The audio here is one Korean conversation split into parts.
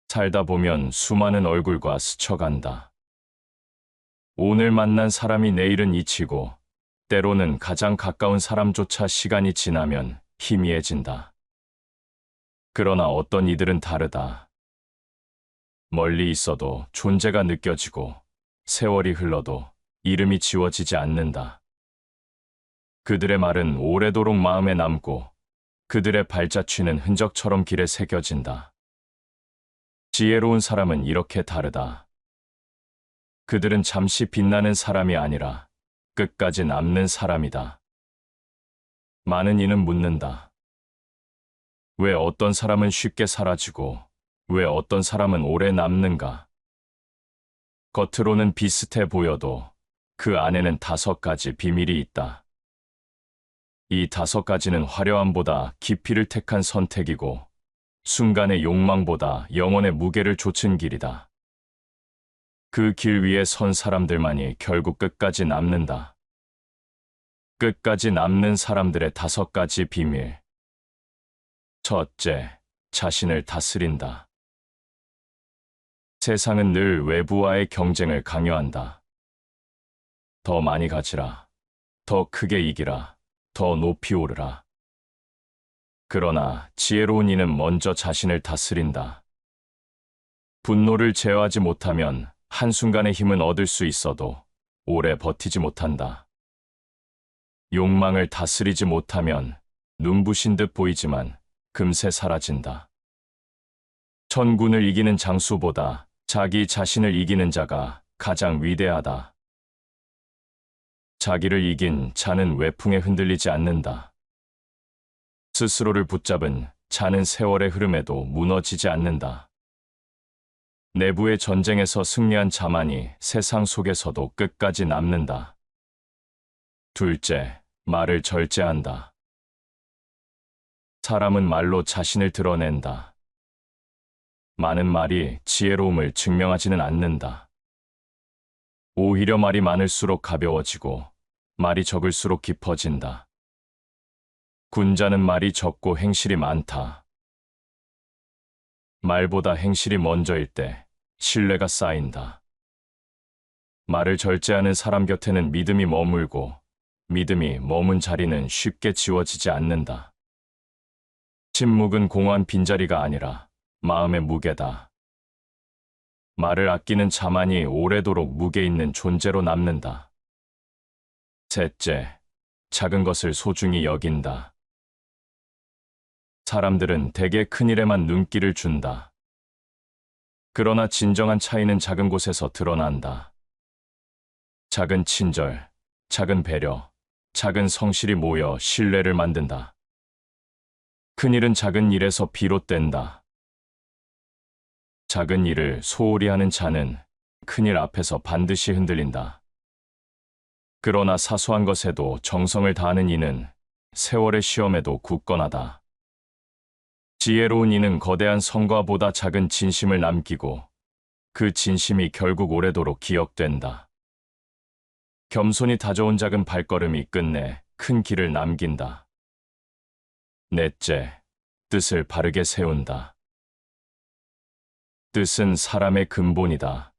살다 보면 수많은 얼굴과 스쳐간다. 오늘 만난 사람이 내일은 잊히고, 때로는 가장 가까운 사람조차 시간이 지나면 희미해진다. 그러나 어떤 이들은 다르다. 멀리 있어도 존재가 느껴지고, 세월이 흘러도 이름이 지워지지 않는다. 그들의 말은 오래도록 마음에 남고, 그들의 발자취는 흔적처럼 길에 새겨진다. 지혜로운 사람은 이렇게 다르다. 그들은 잠시 빛나는 사람이 아니라 끝까지 남는 사람이다. 많은 이는 묻는다. 왜 어떤 사람은 쉽게 사라지고 왜 어떤 사람은 오래 남는가? 겉으로는 비슷해 보여도 그 안에는 5가지 비밀이 있다. 이 5가지는 화려함보다 깊이를 택한 선택이고 순간의 욕망보다 영혼의 무게를 좇은 길이다. 그 길 위에 선 사람들만이 결국 끝까지 남는다. 끝까지 남는 사람들의 5가지 비밀. 첫째, 자신을 다스린다. 세상은 늘 외부와의 경쟁을 강요한다. 더 많이 가지라. 더 크게 이기라. 더 높이 오르라. 그러나 지혜로운 이는 먼저 자신을 다스린다. 분노를 제어하지 못하면 한순간의 힘은 얻을 수 있어도 오래 버티지 못한다. 욕망을 다스리지 못하면 눈부신 듯 보이지만 금세 사라진다. 천군을 이기는 장수보다 자기 자신을 이기는 자가 가장 위대하다. 자기를 이긴 자는 외풍에 흔들리지 않는다. 스스로를 붙잡은 자는 세월의 흐름에도 무너지지 않는다. 내부의 전쟁에서 승리한 자만이 세상 속에서도 끝까지 남는다. 둘째, 말을 절제한다. 사람은 말로 자신을 드러낸다. 많은 말이 지혜로움을 증명하지는 않는다. 오히려 말이 많을수록 가벼워지고 말이 적을수록 깊어진다. 군자는 말이 적고 행실이 많다. 말보다 행실이 먼저일 때 신뢰가 쌓인다. 말을 절제하는 사람 곁에는 믿음이 머물고 믿음이 머문 자리는 쉽게 지워지지 않는다. 침묵은 공허한 빈자리가 아니라 마음의 무게다. 말을 아끼는 자만이 오래도록 무게 있는 존재로 남는다. 셋째, 작은 것을 소중히 여긴다. 사람들은 대개 큰일에만 눈길을 준다. 그러나 진정한 차이는 작은 곳에서 드러난다. 작은 친절, 작은 배려, 작은 성실이 모여 신뢰를 만든다. 큰일은 작은 일에서 비롯된다. 작은 일을 소홀히 하는 자는 큰일 앞에서 반드시 흔들린다. 그러나 사소한 것에도 정성을 다하는 이는 세월의 시험에도 굳건하다. 지혜로운 이는 거대한 성과보다 작은 진심을 남기고 그 진심이 결국 오래도록 기억된다. 겸손히 다져온 작은 발걸음이 끝내 큰 길을 남긴다. 넷째, 뜻을 바르게 세운다. 뜻은 사람의 근본이다.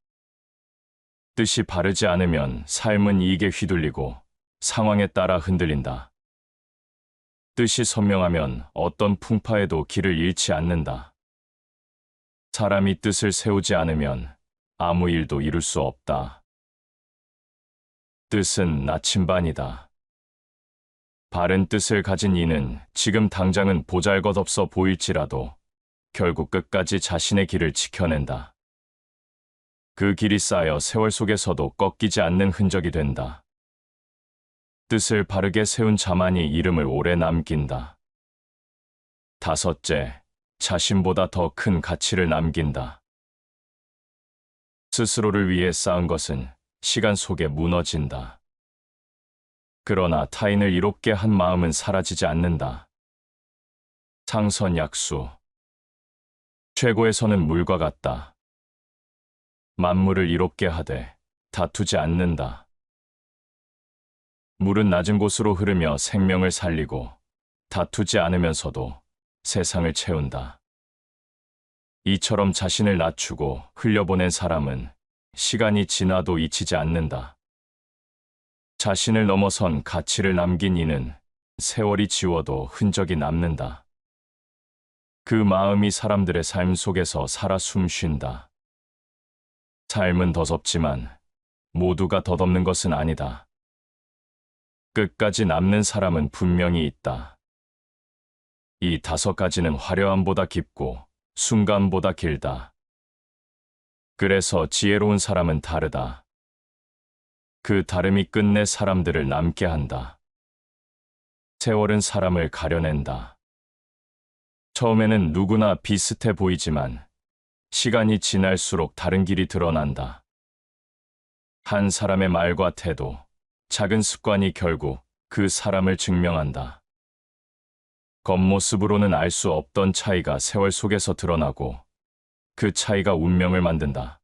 뜻이 바르지 않으면 삶은 이익에 휘둘리고 상황에 따라 흔들린다. 뜻이 선명하면 어떤 풍파에도 길을 잃지 않는다. 사람이 뜻을 세우지 않으면 아무 일도 이룰 수 없다. 뜻은 나침반이다. 바른 뜻을 가진 이는 지금 당장은 보잘것없어 보일지라도 결국 끝까지 자신의 길을 지켜낸다. 그 길이 쌓여 세월 속에서도 꺾이지 않는 흔적이 된다. 뜻을 바르게 세운 자만이 이름을 오래 남긴다. 다섯째, 자신보다 더 큰 가치를 남긴다. 스스로를 위해 쌓은 것은 시간 속에 무너진다. 그러나 타인을 이롭게 한 마음은 사라지지 않는다. 상선약수. 최고의 선은 물과 같다. 만물을 이롭게 하되 다투지 않는다. 물은 낮은 곳으로 흐르며 생명을 살리고 다투지 않으면서도 세상을 채운다. 이처럼 자신을 낮추고 흘려보낸 사람은 시간이 지나도 잊히지 않는다. 자신을 넘어선 가치를 남긴 이는 세월이 지워도 흔적이 남는다. 그 마음이 사람들의 삶 속에서 살아 숨쉰다. 삶은 더덥지만 모두가 덧없는 것은 아니다. 끝까지 남는 사람은 분명히 있다. 이 5가지는 화려함보다 깊고 순간보다 길다. 그래서 지혜로운 사람은 다르다. 그 다름이 끝내 사람들을 남게 한다. 세월은 사람을 가려낸다. 처음에는 누구나 비슷해 보이지만 시간이 지날수록 다른 길이 드러난다. 한 사람의 말과 태도, 작은 습관이 결국 그 사람을 증명한다. 겉모습으로는 알 수 없던 차이가 세월 속에서 드러나고 그 차이가 운명을 만든다.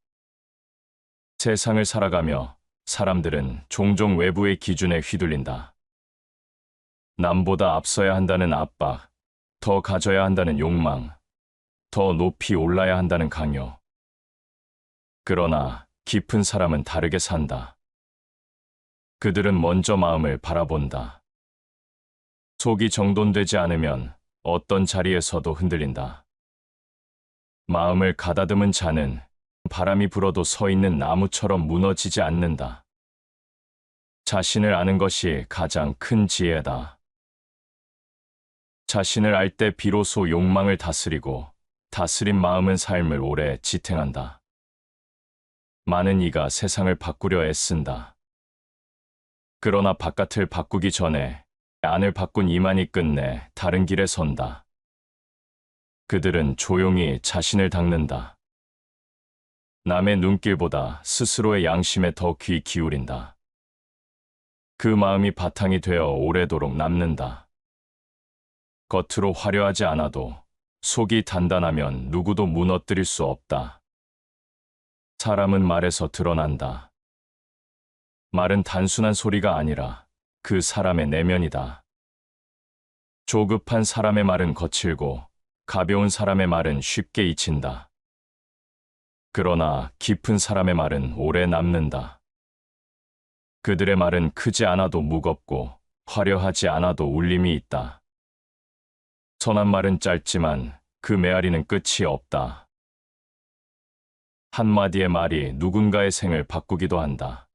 세상을 살아가며 사람들은 종종 외부의 기준에 휘둘린다. 남보다 앞서야 한다는 압박, 더 가져야 한다는 욕망, 더 높이 올라야 한다는 강요. 그러나 깊은 사람은 다르게 산다. 그들은 먼저 마음을 바라본다. 속이 정돈되지 않으면 어떤 자리에서도 흔들린다. 마음을 가다듬은 자는 바람이 불어도 서 있는 나무처럼 무너지지 않는다. 자신을 아는 것이 가장 큰 지혜다. 자신을 알 때 비로소 욕망을 다스리고 다스린 마음은 삶을 오래 지탱한다. 많은 이가 세상을 바꾸려 애쓴다. 그러나 바깥을 바꾸기 전에 안을 바꾼 이만이 끝내 다른 길에 선다. 그들은 조용히 자신을 닦는다. 남의 눈길보다 스스로의 양심에 더 귀 기울인다. 그 마음이 바탕이 되어 오래도록 남는다. 겉으로 화려하지 않아도 속이 단단하면 누구도 무너뜨릴 수 없다. 사람은 말에서 드러난다. 말은 단순한 소리가 아니라 그 사람의 내면이다. 조급한 사람의 말은 거칠고 가벼운 사람의 말은 쉽게 잊힌다. 그러나 깊은 사람의 말은 오래 남는다. 그들의 말은 크지 않아도 무겁고 화려하지 않아도 울림이 있다. 선한 말은 짧지만 그 메아리는 끝이 없다. 한마디의 말이 누군가의 생을 바꾸기도 한다.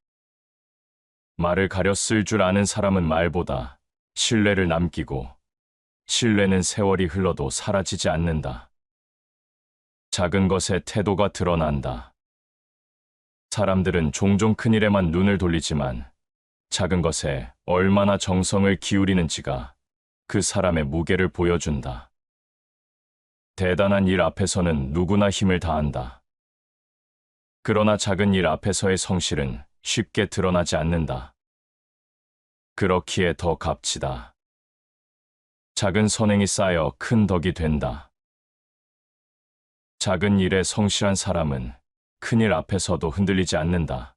말을 가려 쓸 줄 아는 사람은 말보다 신뢰를 남기고 신뢰는 세월이 흘러도 사라지지 않는다. 작은 것에 태도가 드러난다. 사람들은 종종 큰일에만 눈을 돌리지만 작은 것에 얼마나 정성을 기울이는지가 그 사람의 무게를 보여준다. 대단한 일 앞에서는 누구나 힘을 다한다. 그러나 작은 일 앞에서의 성실은 쉽게 드러나지 않는다. 그렇기에 더 값지다. 작은 선행이 쌓여 큰 덕이 된다. 작은 일에 성실한 사람은 큰일 앞에서도 흔들리지 않는다.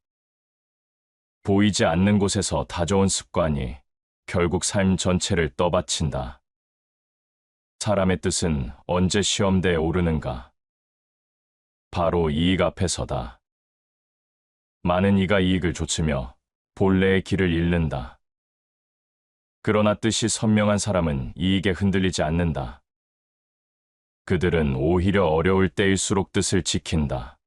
보이지 않는 곳에서 다져온 습관이 결국 삶 전체를 떠받친다. 사람의 뜻은 언제 시험대에 오르는가? 바로 이익 앞에서다. 많은 이가 이익을 좇으며 본래의 길을 잃는다. 그러나 뜻이 선명한 사람은 이익에 흔들리지 않는다. 그들은 오히려 어려울 때일수록 뜻을 지킨다.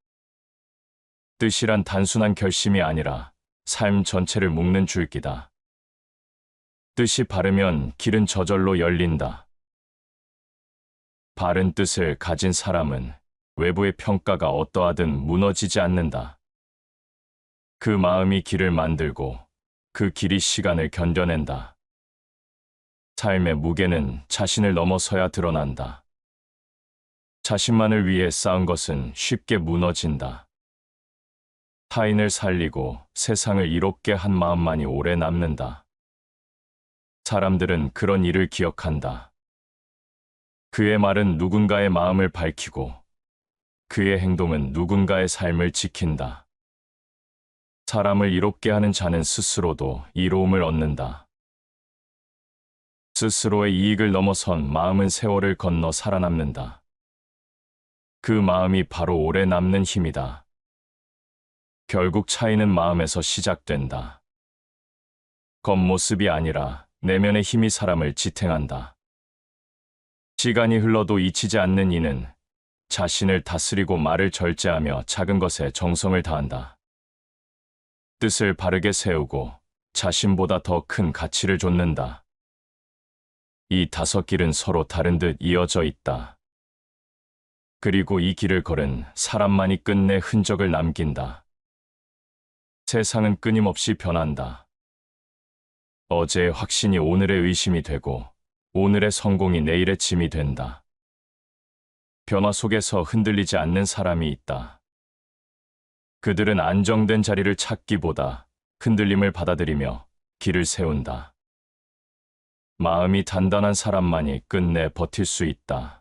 뜻이란 단순한 결심이 아니라 삶 전체를 묶는 줄기다. 뜻이 바르면 길은 저절로 열린다. 바른 뜻을 가진 사람은 외부의 평가가 어떠하든 무너지지 않는다. 그 마음이 길을 만들고 그 길이 시간을 견뎌낸다. 삶의 무게는 자신을 넘어서야 드러난다. 자신만을 위해 쌓은 것은 쉽게 무너진다. 타인을 살리고 세상을 이롭게 한 마음만이 오래 남는다. 사람들은 그런 일을 기억한다. 그의 말은 누군가의 마음을 밝히고 그의 행동은 누군가의 삶을 지킨다. 사람을 이롭게 하는 자는 스스로도 이로움을 얻는다. 스스로의 이익을 넘어선 마음은 세월을 건너 살아남는다. 그 마음이 바로 오래 남는 힘이다. 결국 차이는 마음에서 시작된다. 겉모습이 아니라 내면의 힘이 사람을 지탱한다. 시간이 흘러도 잊히지 않는 이는 자신을 다스리고 말을 절제하며 작은 것에 정성을 다한다. 뜻을 바르게 세우고 자신보다 더 큰 가치를 좇는다. 이 5길은 서로 다른 듯 이어져 있다. 그리고 이 길을 걸은 사람만이 끝내 흔적을 남긴다. 세상은 끊임없이 변한다. 어제의 확신이 오늘의 의심이 되고 오늘의 성공이 내일의 짐이 된다. 변화 속에서 흔들리지 않는 사람이 있다. 그들은 안정된 자리를 찾기보다 흔들림을 받아들이며 길을 세운다. 마음이 단단한 사람만이 끝내 버틸 수 있다.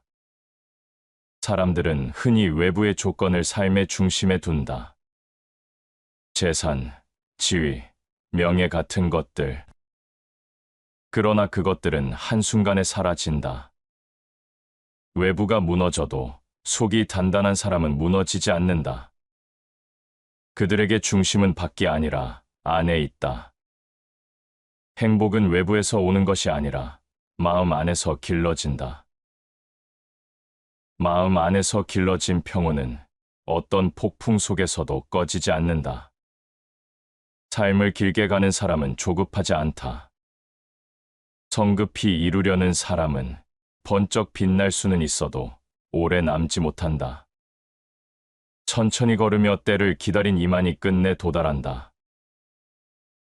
사람들은 흔히 외부의 조건을 삶의 중심에 둔다. 재산, 지위, 명예 같은 것들. 그러나 그것들은 한순간에 사라진다. 외부가 무너져도 속이 단단한 사람은 무너지지 않는다. 그들에게 중심은 밖이 아니라 안에 있다. 행복은 외부에서 오는 것이 아니라 마음 안에서 길러진다. 마음 안에서 길러진 평온은 어떤 폭풍 속에서도 꺼지지 않는다. 삶을 길게 가는 사람은 조급하지 않다. 성급히 이루려는 사람은 번쩍 빛날 수는 있어도 오래 남지 못한다. 천천히 걸으며 때를 기다린 이만이 끝내 도달한다.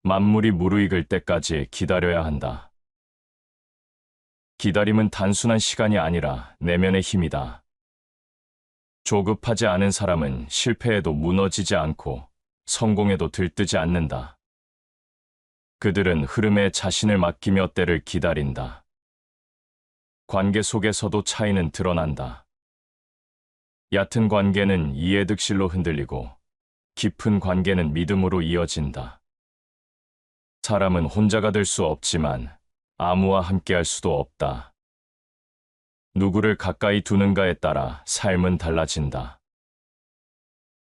만물이 무르익을 때까지 기다려야 한다. 기다림은 단순한 시간이 아니라 내면의 힘이다. 조급하지 않은 사람은 실패해도 무너지지 않고 성공에도 들뜨지 않는다. 그들은 흐름에 자신을 맡기며 때를 기다린다. 관계 속에서도 차이는 드러난다. 얕은 관계는 이해득실로 흔들리고 깊은 관계는 믿음으로 이어진다. 사람은 혼자가 될 수 없지만 아무와 함께할 수도 없다. 누구를 가까이 두는가에 따라 삶은 달라진다.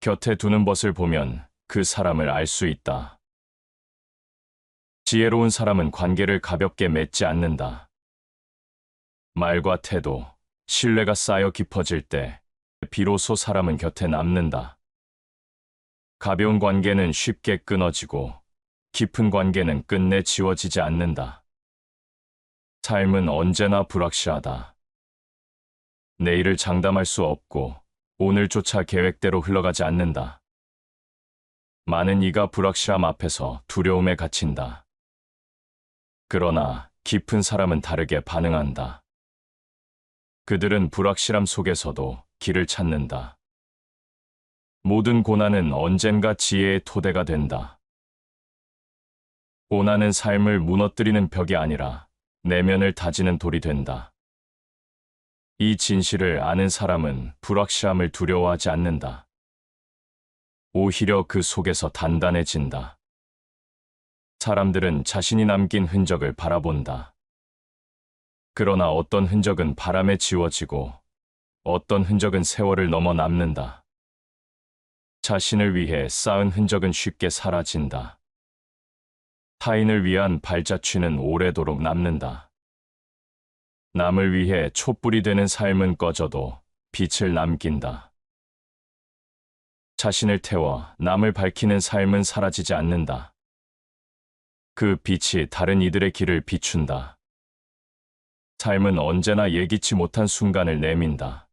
곁에 두는 벗을 보면 그 사람을 알 수 있다. 지혜로운 사람은 관계를 가볍게 맺지 않는다. 말과 태도, 신뢰가 쌓여 깊어질 때 비로소 사람은 곁에 남는다. 가벼운 관계는 쉽게 끊어지고 깊은 관계는 끝내 지워지지 않는다. 삶은 언제나 불확실하다. 내일을 장담할 수 없고 오늘조차 계획대로 흘러가지 않는다. 많은 이가 불확실함 앞에서 두려움에 갇힌다. 그러나 깊은 사람은 다르게 반응한다. 그들은 불확실함 속에서도 길을 찾는다. 모든 고난은 언젠가 지혜의 토대가 된다. 고난은 삶을 무너뜨리는 벽이 아니라 내면을 다지는 돌이 된다. 이 진실을 아는 사람은 불확실함을 두려워하지 않는다. 오히려 그 속에서 단단해진다. 사람들은 자신이 남긴 흔적을 바라본다. 그러나 어떤 흔적은 바람에 지워지고 어떤 흔적은 세월을 넘어 남는다. 자신을 위해 쌓은 흔적은 쉽게 사라진다. 타인을 위한 발자취는 오래도록 남는다. 남을 위해 촛불이 되는 삶은 꺼져도 빛을 남긴다. 자신을 태워 남을 밝히는 삶은 사라지지 않는다. 그 빛이 다른 이들의 길을 비춘다. 삶은 언제나 예기치 못한 순간을 내민다.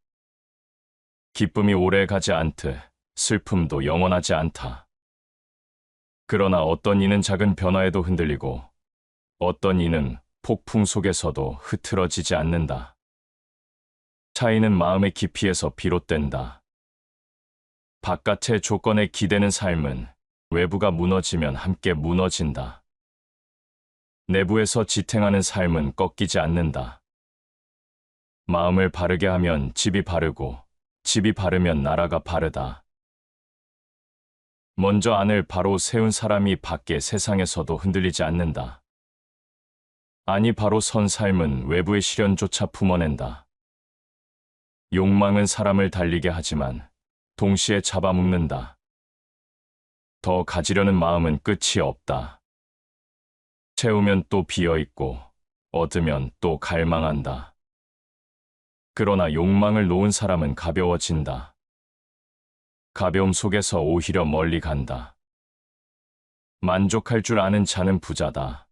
기쁨이 오래 가지 않듯 슬픔도 영원하지 않다. 그러나 어떤 이는 작은 변화에도 흔들리고 어떤 이는 폭풍 속에서도 흐트러지지 않는다. 차이는 마음의 깊이에서 비롯된다. 바깥의 조건에 기대는 삶은 외부가 무너지면 함께 무너진다. 내부에서 지탱하는 삶은 꺾이지 않는다. 마음을 바르게 하면 집이 바르고 집이 바르면 나라가 바르다. 먼저 안을 바로 세운 사람이 밖의 세상에서도 흔들리지 않는다. 안이 바로 선 삶은 외부의 시련조차 품어낸다. 욕망은 사람을 달리게 하지만 동시에 잡아먹는다. 더 가지려는 마음은 끝이 없다. 채우면 또 비어있고 얻으면 또 갈망한다. 그러나 욕망을 놓은 사람은 가벼워진다. 가벼움 속에서 오히려 멀리 간다. 만족할 줄 아는 자는 부자다.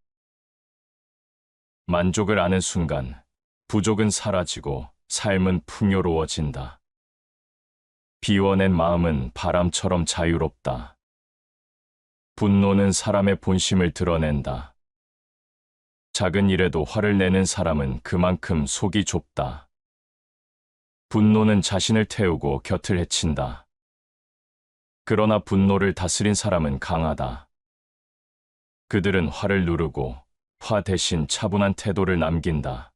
만족을 아는 순간 부족은 사라지고 삶은 풍요로워진다. 비워낸 마음은 바람처럼 자유롭다. 분노는 사람의 본심을 드러낸다. 작은 일에도 화를 내는 사람은 그만큼 속이 좁다. 분노는 자신을 태우고 곁을 해친다. 그러나 분노를 다스린 사람은 강하다. 그들은 화를 누르고 화 대신 차분한 태도를 남긴다.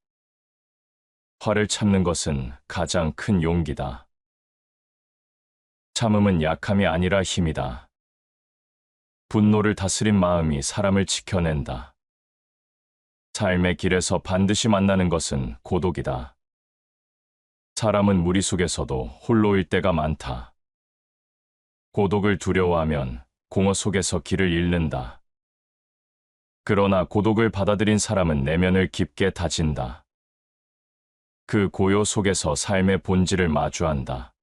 화를 참는 것은 가장 큰 용기다. 참음은 약함이 아니라 힘이다. 분노를 다스린 마음이 사람을 지켜낸다. 삶의 길에서 반드시 만나는 것은 고독이다. 사람은 무리 속에서도 홀로일 때가 많다. 고독을 두려워하면 공허 속에서 길을 잃는다. 그러나 고독을 받아들인 사람은 내면을 깊게 다진다. 그 고요 속에서 삶의 본질을 마주한다.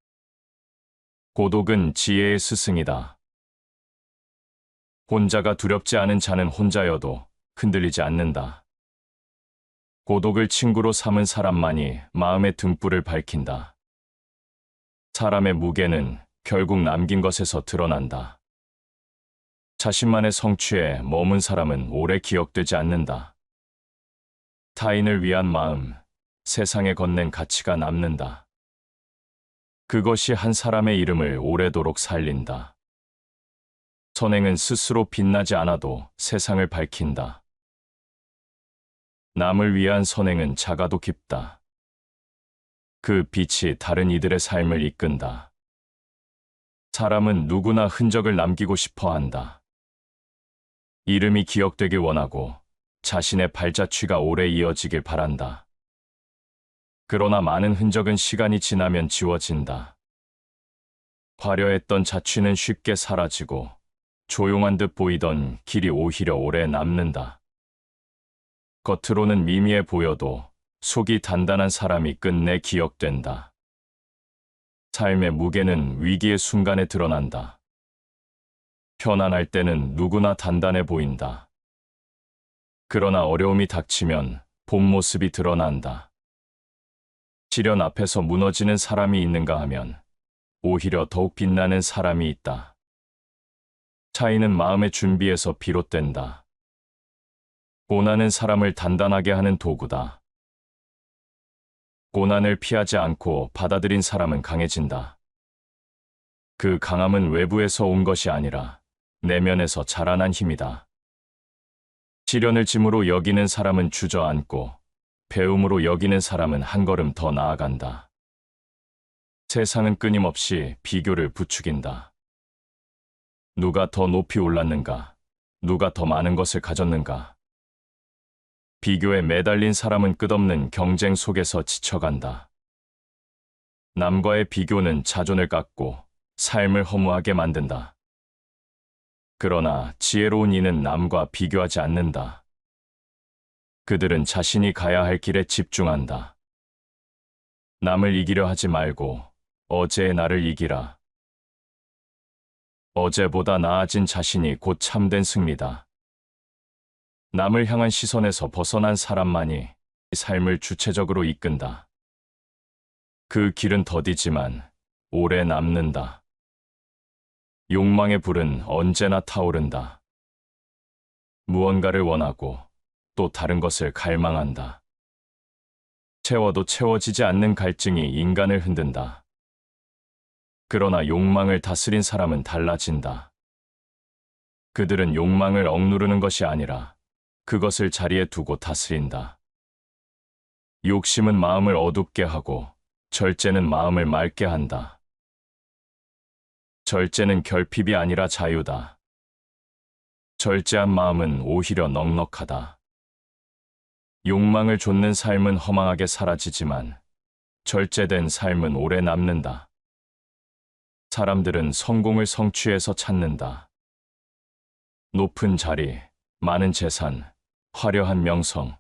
고독은 지혜의 스승이다. 혼자가 두렵지 않은 자는 혼자여도 흔들리지 않는다. 고독을 친구로 삼은 사람만이 마음의 등불을 밝힌다. 사람의 무게는 결국 남긴 것에서 드러난다. 자신만의 성취에 머문 사람은 오래 기억되지 않는다. 타인을 위한 마음, 세상에 건넨 가치가 남는다. 그것이 한 사람의 이름을 오래도록 살린다. 선행은 스스로 빛나지 않아도 세상을 밝힌다. 남을 위한 선행은 작아도 깊다. 그 빛이 다른 이들의 삶을 이끈다. 사람은 누구나 흔적을 남기고 싶어 한다. 이름이 기억되길 원하고 자신의 발자취가 오래 이어지길 바란다. 그러나 많은 흔적은 시간이 지나면 지워진다. 화려했던 자취는 쉽게 사라지고 조용한 듯 보이던 길이 오히려 오래 남는다. 겉으로는 미미해 보여도 속이 단단한 사람이 끝내 기억된다. 삶의 무게는 위기의 순간에 드러난다. 편안할 때는 누구나 단단해 보인다. 그러나 어려움이 닥치면 본 모습이 드러난다. 시련 앞에서 무너지는 사람이 있는가 하면 오히려 더욱 빛나는 사람이 있다. 차이는 마음의 준비에서 비롯된다. 고난은 사람을 단단하게 하는 도구다. 고난을 피하지 않고 받아들인 사람은 강해진다. 그 강함은 외부에서 온 것이 아니라 내면에서 자라난 힘이다. 시련을 짐으로 여기는 사람은 주저앉고 배움으로 여기는 사람은 한 걸음 더 나아간다. 세상은 끊임없이 비교를 부추긴다. 누가 더 높이 올랐는가? 누가 더 많은 것을 가졌는가? 비교에 매달린 사람은 끝없는 경쟁 속에서 지쳐간다. 남과의 비교는 자존을 깎고 삶을 허무하게 만든다. 그러나 지혜로운 이는 남과 비교하지 않는다. 그들은 자신이 가야 할 길에 집중한다. 남을 이기려 하지 말고 어제의 나를 이기라. 어제보다 나아진 자신이 곧 참된 승리다. 남을 향한 시선에서 벗어난 사람만이 삶을 주체적으로 이끈다. 그 길은 더디지만 오래 남는다. 욕망의 불은 언제나 타오른다. 무언가를 원하고 또 다른 것을 갈망한다. 채워도 채워지지 않는 갈증이 인간을 흔든다. 그러나 욕망을 다스린 사람은 달라진다. 그들은 욕망을 억누르는 것이 아니라 그것을 자리에 두고 다스린다. 욕심은 마음을 어둡게 하고 절제는 마음을 맑게 한다. 절제는 결핍이 아니라 자유다. 절제한 마음은 오히려 넉넉하다. 욕망을 좇는 삶은 허망하게 사라지지만 절제된 삶은 오래 남는다. 사람들은 성공을 성취해서 찾는다. 높은 자리, 많은 재산, 화려한 명성.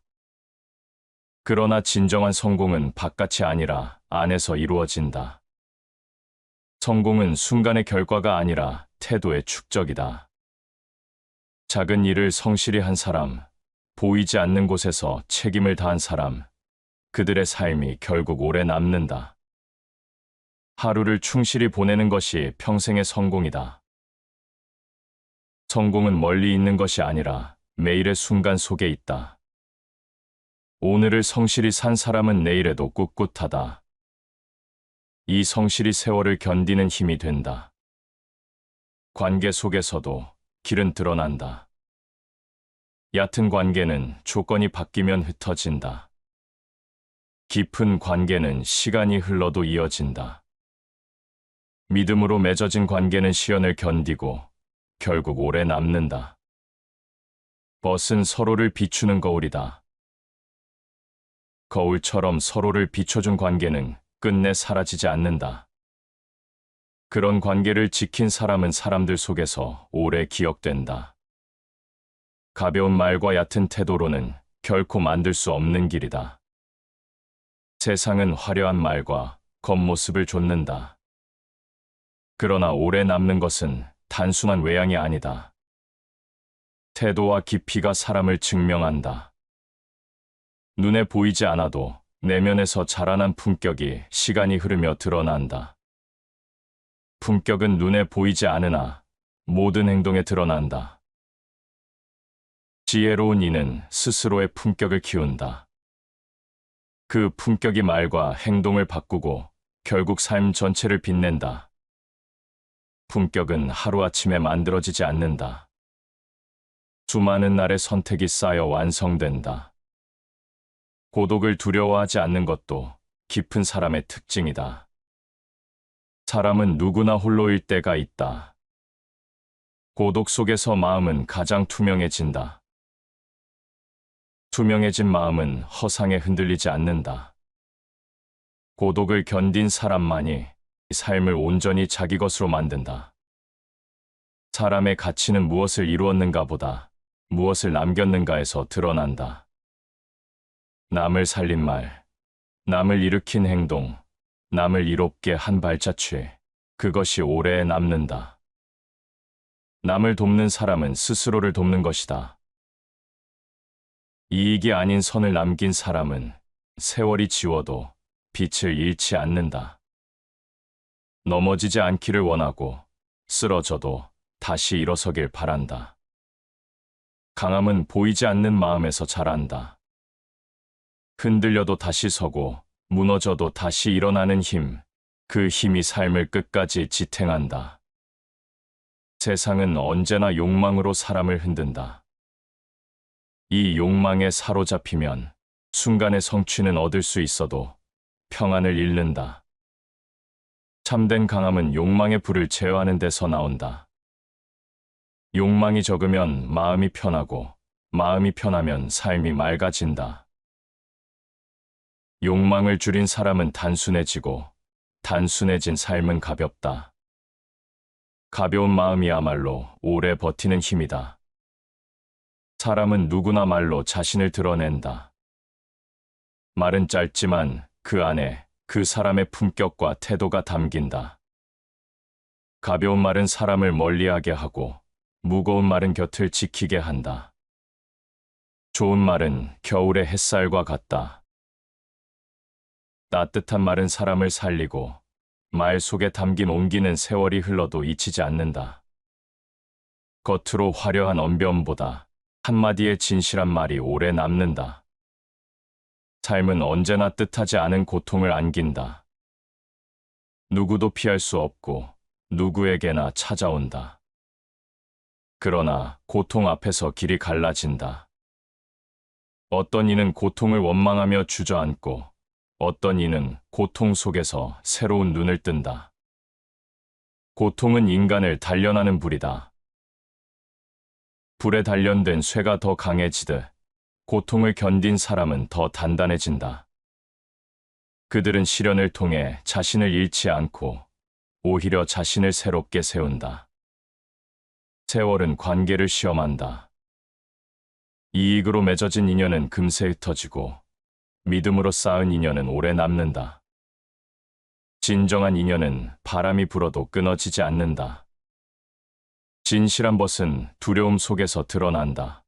그러나 진정한 성공은 바깥이 아니라 안에서 이루어진다. 성공은 순간의 결과가 아니라 태도의 축적이다. 작은 일을 성실히 한 사람, 보이지 않는 곳에서 책임을 다한 사람, 그들의 삶이 결국 오래 남는다. 하루를 충실히 보내는 것이 평생의 성공이다. 성공은 멀리 있는 것이 아니라 매일의 순간 속에 있다. 오늘을 성실히 산 사람은 내일에도 꿋꿋하다. 이 성실이 세월을 견디는 힘이 된다. 관계 속에서도 길은 드러난다. 얕은 관계는 조건이 바뀌면 흩어진다. 깊은 관계는 시간이 흘러도 이어진다. 믿음으로 맺어진 관계는 시련을 견디고 결국 오래 남는다. 벗은 서로를 비추는 거울이다. 거울처럼 서로를 비춰준 관계는 끝내 사라지지 않는다. 그런 관계를 지킨 사람은 사람들 속에서 오래 기억된다. 가벼운 말과 얕은 태도로는 결코 만들 수 없는 길이다. 세상은 화려한 말과 겉모습을 좇는다. 그러나 오래 남는 것은 단순한 외양이 아니다. 태도와 깊이가 사람을 증명한다. 눈에 보이지 않아도 내면에서 자라난 품격이 시간이 흐르며 드러난다. 품격은 눈에 보이지 않으나 모든 행동에 드러난다. 지혜로운 이는 스스로의 품격을 키운다. 그 품격이 말과 행동을 바꾸고 결국 삶 전체를 빛낸다. 품격은 하루아침에 만들어지지 않는다. 수많은 날의 선택이 쌓여 완성된다. 고독을 두려워하지 않는 것도 깊은 사람의 특징이다. 사람은 누구나 홀로일 때가 있다. 고독 속에서 마음은 가장 투명해진다. 투명해진 마음은 허상에 흔들리지 않는다. 고독을 견딘 사람만이 삶을 온전히 자기 것으로 만든다. 사람의 가치는 무엇을 이루었는가 보다 무엇을 남겼는가에서 드러난다. 남을 살린 말, 남을 일으킨 행동, 남을 이롭게 한 발자취, 그것이 오래 남는다. 남을 돕는 사람은 스스로를 돕는 것이다. 이익이 아닌 선을 남긴 사람은 세월이 지워도 빛을 잃지 않는다. 넘어지지 않기를 원하고 쓰러져도 다시 일어서길 바란다. 강함은 보이지 않는 마음에서 자란다. 흔들려도 다시 서고 무너져도 다시 일어나는 힘, 그 힘이 삶을 끝까지 지탱한다. 세상은 언제나 욕망으로 사람을 흔든다. 이 욕망에 사로잡히면 순간의 성취는 얻을 수 있어도 평안을 잃는다. 참된 강함은 욕망의 불을 제어하는 데서 나온다. 욕망이 적으면 마음이 편하고 마음이 편하면 삶이 맑아진다. 욕망을 줄인 사람은 단순해지고 단순해진 삶은 가볍다. 가벼운 마음이야말로 오래 버티는 힘이다. 사람은 누구나 말로 자신을 드러낸다. 말은 짧지만 그 안에 그 사람의 품격과 태도가 담긴다. 가벼운 말은 사람을 멀리하게 하고 무거운 말은 곁을 지키게 한다. 좋은 말은 겨울의 햇살과 같다. 따뜻한 말은 사람을 살리고 말 속에 담긴 온기는 세월이 흘러도 잊히지 않는다. 겉으로 화려한 언변보다 한마디의 진실한 말이 오래 남는다. 삶은 언제나 뜻하지 않은 고통을 안긴다. 누구도 피할 수 없고 누구에게나 찾아온다. 그러나 고통 앞에서 길이 갈라진다. 어떤 이는 고통을 원망하며 주저앉고 어떤 이는 고통 속에서 새로운 눈을 뜬다. 고통은 인간을 단련하는 불이다. 불에 단련된 쇠가 더 강해지듯 고통을 견딘 사람은 더 단단해진다. 그들은 시련을 통해 자신을 잃지 않고 오히려 자신을 새롭게 세운다. 세월은 관계를 시험한다. 이익으로 맺어진 인연은 금세 흩어지고 믿음으로 쌓은 인연은 오래 남는다. 진정한 인연은 바람이 불어도 끊어지지 않는다. 진실한 벗은 두려움 속에서 드러난다.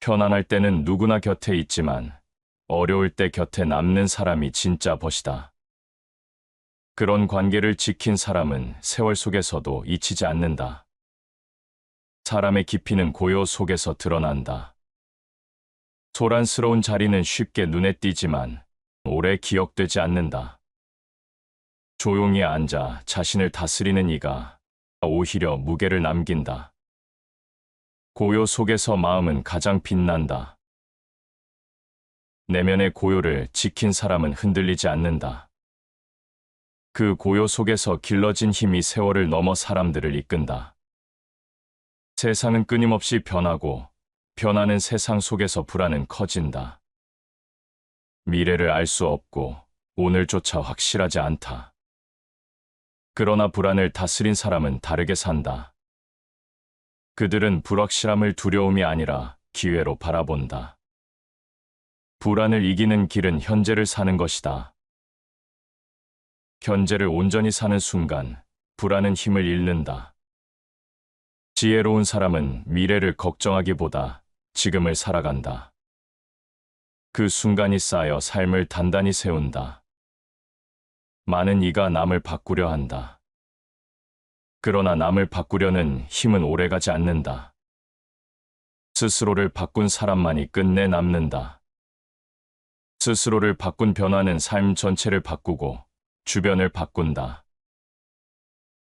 편안할 때는 누구나 곁에 있지만 어려울 때 곁에 남는 사람이 진짜 벗이다. 그런 관계를 지킨 사람은 세월 속에서도 잊히지 않는다. 사람의 깊이는 고요 속에서 드러난다. 소란스러운 자리는 쉽게 눈에 띄지만 오래 기억되지 않는다. 조용히 앉아 자신을 다스리는 이가 오히려 무게를 남긴다. 고요 속에서 마음은 가장 빛난다. 내면의 고요를 지킨 사람은 흔들리지 않는다. 그 고요 속에서 길러진 힘이 세월을 넘어 사람들을 이끈다. 세상은 끊임없이 변하고 변하는 세상 속에서 불안은 커진다. 미래를 알 수 없고 오늘조차 확실하지 않다. 그러나 불안을 다스린 사람은 다르게 산다. 그들은 불확실함을 두려움이 아니라 기회로 바라본다. 불안을 이기는 길은 현재를 사는 것이다. 현재를 온전히 사는 순간 불안은 힘을 잃는다. 지혜로운 사람은 미래를 걱정하기보다 지금을 살아간다. 그 순간이 쌓여 삶을 단단히 세운다. 많은 이가 남을 바꾸려 한다. 그러나 남을 바꾸려는 힘은 오래가지 않는다. 스스로를 바꾼 사람만이 끝내 남는다. 스스로를 바꾼 변화는 삶 전체를 바꾸고 주변을 바꾼다.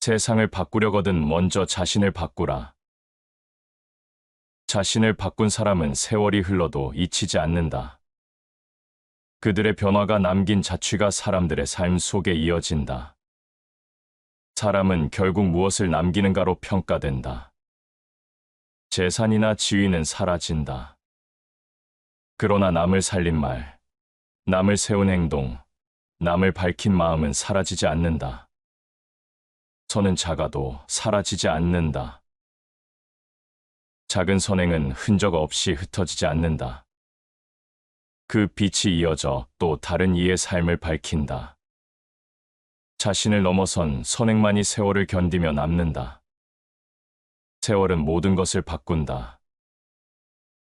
세상을 바꾸려거든 먼저 자신을 바꾸라. 자신을 바꾼 사람은 세월이 흘러도 잊히지 않는다. 그들의 변화가 남긴 자취가 사람들의 삶 속에 이어진다. 사람은 결국 무엇을 남기는가로 평가된다. 재산이나 지위는 사라진다. 그러나 남을 살린 말, 남을 세운 행동, 남을 밝힌 마음은 사라지지 않는다. 선은 작아도 사라지지 않는다. 작은 선행은 흔적 없이 흩어지지 않는다. 그 빛이 이어져 또 다른 이의 삶을 밝힌다. 자신을 넘어선 선행만이 세월을 견디며 남는다. 세월은 모든 것을 바꾼다.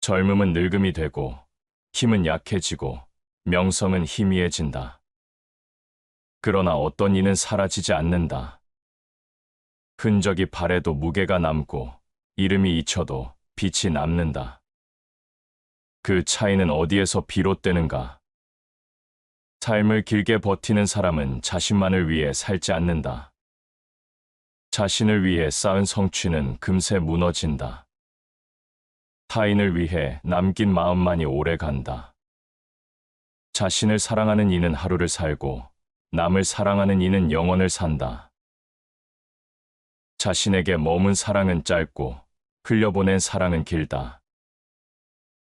젊음은 늙음이 되고, 힘은 약해지고, 명성은 희미해진다. 그러나 어떤 이는 사라지지 않는다. 흔적이 바래도 무게가 남고, 이름이 잊혀도 빛이 남는다. 그 차이는 어디에서 비롯되는가? 삶을 길게 버티는 사람은 자신만을 위해 살지 않는다. 자신을 위해 쌓은 성취는 금세 무너진다. 타인을 위해 남긴 마음만이 오래 간다. 자신을 사랑하는 이는 하루를 살고 남을 사랑하는 이는 영원을 산다. 자신에게 머문 사랑은 짧고 흘려보낸 사랑은 길다.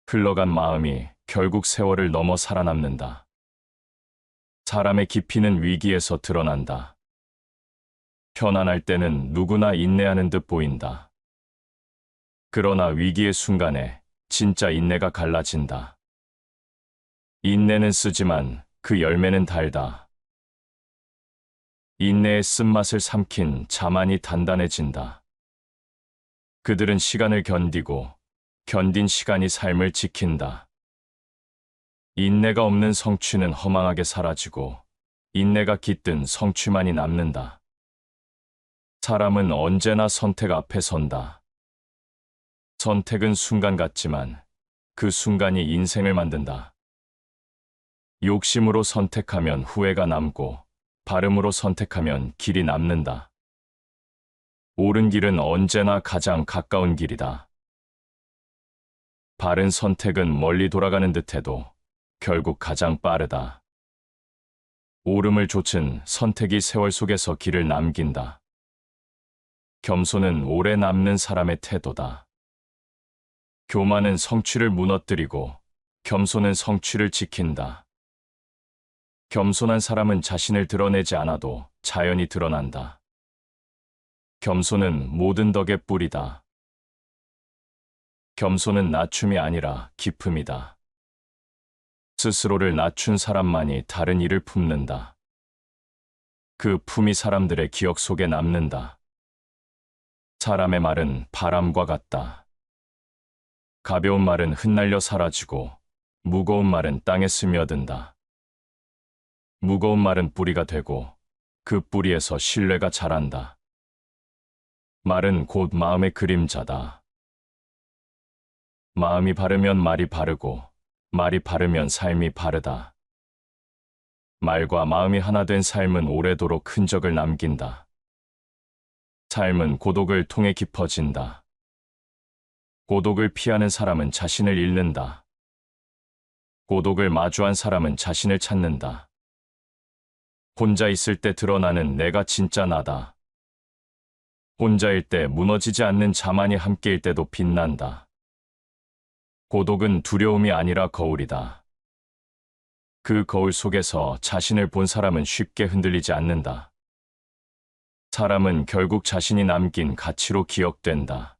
흘러간 마음이 결국 세월을 넘어 살아남는다. 사람의 깊이는 위기에서 드러난다. 편안할 때는 누구나 인내하는 듯 보인다. 그러나 위기의 순간에 진짜 인내가 갈라진다. 인내는 쓰지만 그 열매는 달다. 인내의 쓴맛을 삼킨 자만이 단단해진다. 그들은 시간을 견디고 견딘 시간이 삶을 지킨다. 인내가 없는 성취는 허망하게 사라지고 인내가 깃든 성취만이 남는다. 사람은 언제나 선택 앞에 선다. 선택은 순간 같지만 그 순간이 인생을 만든다. 욕심으로 선택하면 후회가 남고 발음으로 선택하면 길이 남는다. 옳은 길은 언제나 가장 가까운 길이다. 바른 선택은 멀리 돌아가는 듯해도 결국 가장 빠르다. 옳음을 좇은 선택이 세월 속에서 길을 남긴다. 겸손은 오래 남는 사람의 태도다. 교만은 성취를 무너뜨리고 겸손은 성취를 지킨다. 겸손한 사람은 자신을 드러내지 않아도 자연히 드러난다. 겸손은 모든 덕의 뿌리다. 겸손은 낮춤이 아니라 기품이다. 스스로를 낮춘 사람만이 다른 이를 품는다. 그 품이 사람들의 기억 속에 남는다. 사람의 말은 바람과 같다. 가벼운 말은 흩날려 사라지고 무거운 말은 땅에 스며든다. 무거운 말은 뿌리가 되고 그 뿌리에서 신뢰가 자란다. 말은 곧 마음의 그림자다. 마음이 바르면 말이 바르고 말이 바르면 삶이 바르다. 말과 마음이 하나 된 삶은 오래도록 흔적을 남긴다. 삶은 고독을 통해 깊어진다. 고독을 피하는 사람은 자신을 잃는다. 고독을 마주한 사람은 자신을 찾는다. 혼자 있을 때 드러나는 내가 진짜 나다. 혼자일 때 무너지지 않는 자만이 함께일 때도 빛난다. 고독은 두려움이 아니라 거울이다. 그 거울 속에서 자신을 본 사람은 쉽게 흔들리지 않는다. 사람은 결국 자신이 남긴 가치로 기억된다.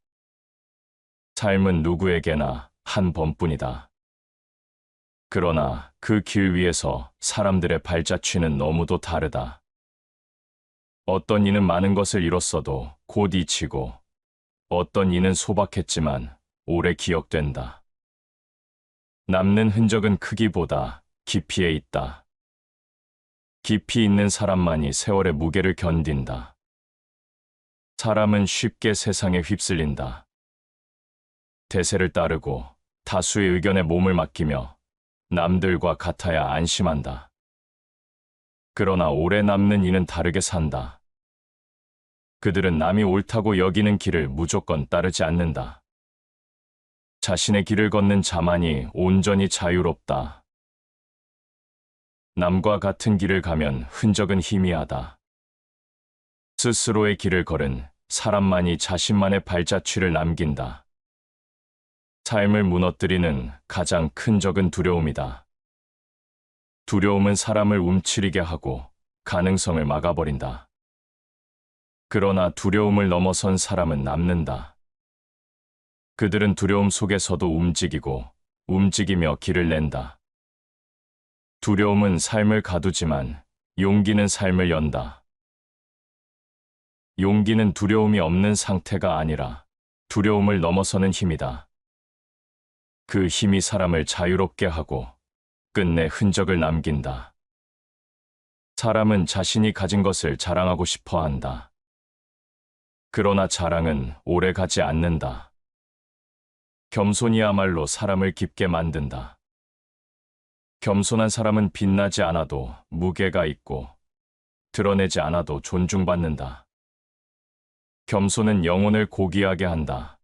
삶은 누구에게나 한 번뿐이다. 그러나 그 길 위에서 사람들의 발자취는 너무도 다르다. 어떤 이는 많은 것을 잃었어도 곧 잊히고, 어떤 이는 소박했지만 오래 기억된다. 남는 흔적은 크기보다 깊이에 있다. 깊이 있는 사람만이 세월의 무게를 견딘다. 사람은 쉽게 세상에 휩쓸린다. 대세를 따르고 다수의 의견에 몸을 맡기며 남들과 같아야 안심한다. 그러나 오래 남는 이는 다르게 산다. 그들은 남이 옳다고 여기는 길을 무조건 따르지 않는다. 자신의 길을 걷는 자만이 온전히 자유롭다. 남과 같은 길을 가면 흔적은 희미하다. 스스로의 길을 걸은 사람만이 자신만의 발자취를 남긴다. 삶을 무너뜨리는 가장 큰 적은 두려움이다. 두려움은 사람을 움츠리게 하고 가능성을 막아버린다. 그러나 두려움을 넘어선 사람은 남는다. 그들은 두려움 속에서도 움직이고 움직이며 길을 낸다. 두려움은 삶을 가두지만 용기는 삶을 연다. 용기는 두려움이 없는 상태가 아니라 두려움을 넘어서는 힘이다. 그 힘이 사람을 자유롭게 하고 끝내 흔적을 남긴다. 사람은 자신이 가진 것을 자랑하고 싶어 한다. 그러나 자랑은 오래 가지 않는다. 겸손이야말로 사람을 깊게 만든다. 겸손한 사람은 빛나지 않아도 무게가 있고 드러내지 않아도 존중받는다. 겸손은 영혼을 고귀하게 한다.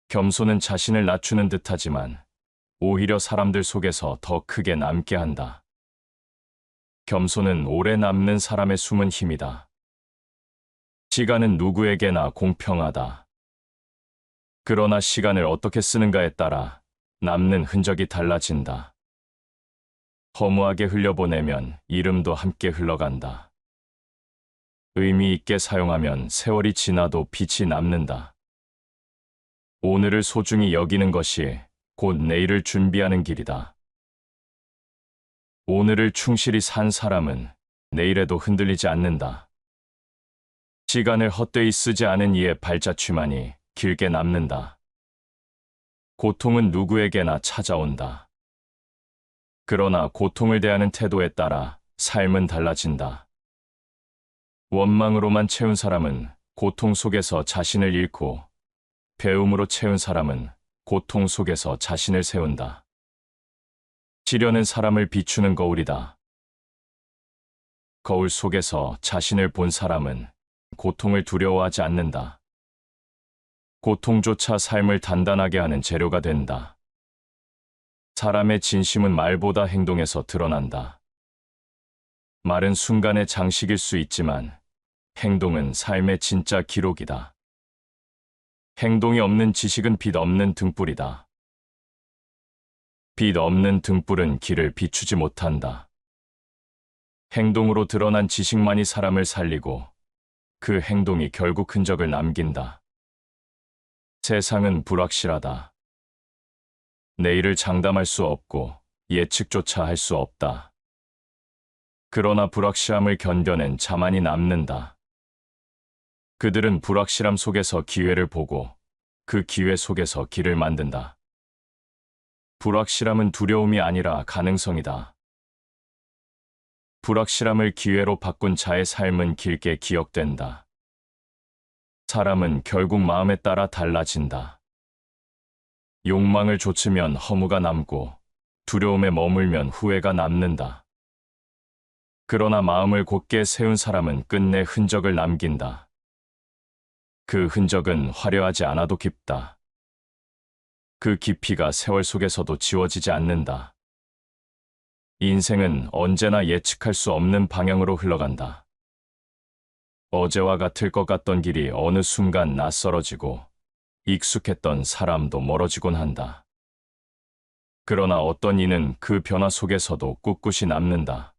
겸손은 자신을 낮추는 듯하지만 오히려 사람들 속에서 더 크게 남게 한다. 겸손은 오래 남는 사람의 숨은 힘이다. 시간은 누구에게나 공평하다. 그러나 시간을 어떻게 쓰는가에 따라 남는 흔적이 달라진다. 허무하게 흘려보내면 이름도 함께 흘러간다. 의미 있게 사용하면 세월이 지나도 빛이 남는다. 오늘을 소중히 여기는 것이 곧 내일을 준비하는 길이다. 오늘을 충실히 산 사람은 내일에도 흔들리지 않는다. 시간을 헛되이 쓰지 않은 이의 발자취만이 길게 남는다. 고통은 누구에게나 찾아온다. 그러나 고통을 대하는 태도에 따라 삶은 달라진다. 원망으로만 채운 사람은 고통 속에서 자신을 잃고 배움으로 채운 사람은 고통 속에서 자신을 세운다. 시련은 사람을 비추는 거울이다. 거울 속에서 자신을 본 사람은 고통을 두려워하지 않는다. 고통조차 삶을 단단하게 하는 재료가 된다. 사람의 진심은 말보다 행동에서 드러난다. 말은 순간의 장식일 수 있지만 행동은 삶의 진짜 기록이다. 행동이 없는 지식은 빛 없는 등불이다. 빛 없는 등불은 길을 비추지 못한다. 행동으로 드러난 지식만이 사람을 살리고 그 행동이 결국 흔적을 남긴다. 세상은 불확실하다. 내일을 장담할 수 없고 예측조차 할 수 없다. 그러나 불확실함을 견뎌낸 자만이 남는다. 그들은 불확실함 속에서 기회를 보고 그 기회 속에서 길을 만든다. 불확실함은 두려움이 아니라 가능성이다. 불확실함을 기회로 바꾼 자의 삶은 길게 기억된다. 사람은 결국 마음에 따라 달라진다. 욕망을 좇으면 허무가 남고 두려움에 머물면 후회가 남는다. 그러나 마음을 곧게 세운 사람은 끝내 흔적을 남긴다. 그 흔적은 화려하지 않아도 깊다. 그 깊이가 세월 속에서도 지워지지 않는다. 인생은 언제나 예측할 수 없는 방향으로 흘러간다. 어제와 같을 것 같던 길이 어느 순간 낯설어지고 익숙했던 사람도 멀어지곤 한다. 그러나 어떤 이는 그 변화 속에서도 꿋꿋이 남는다.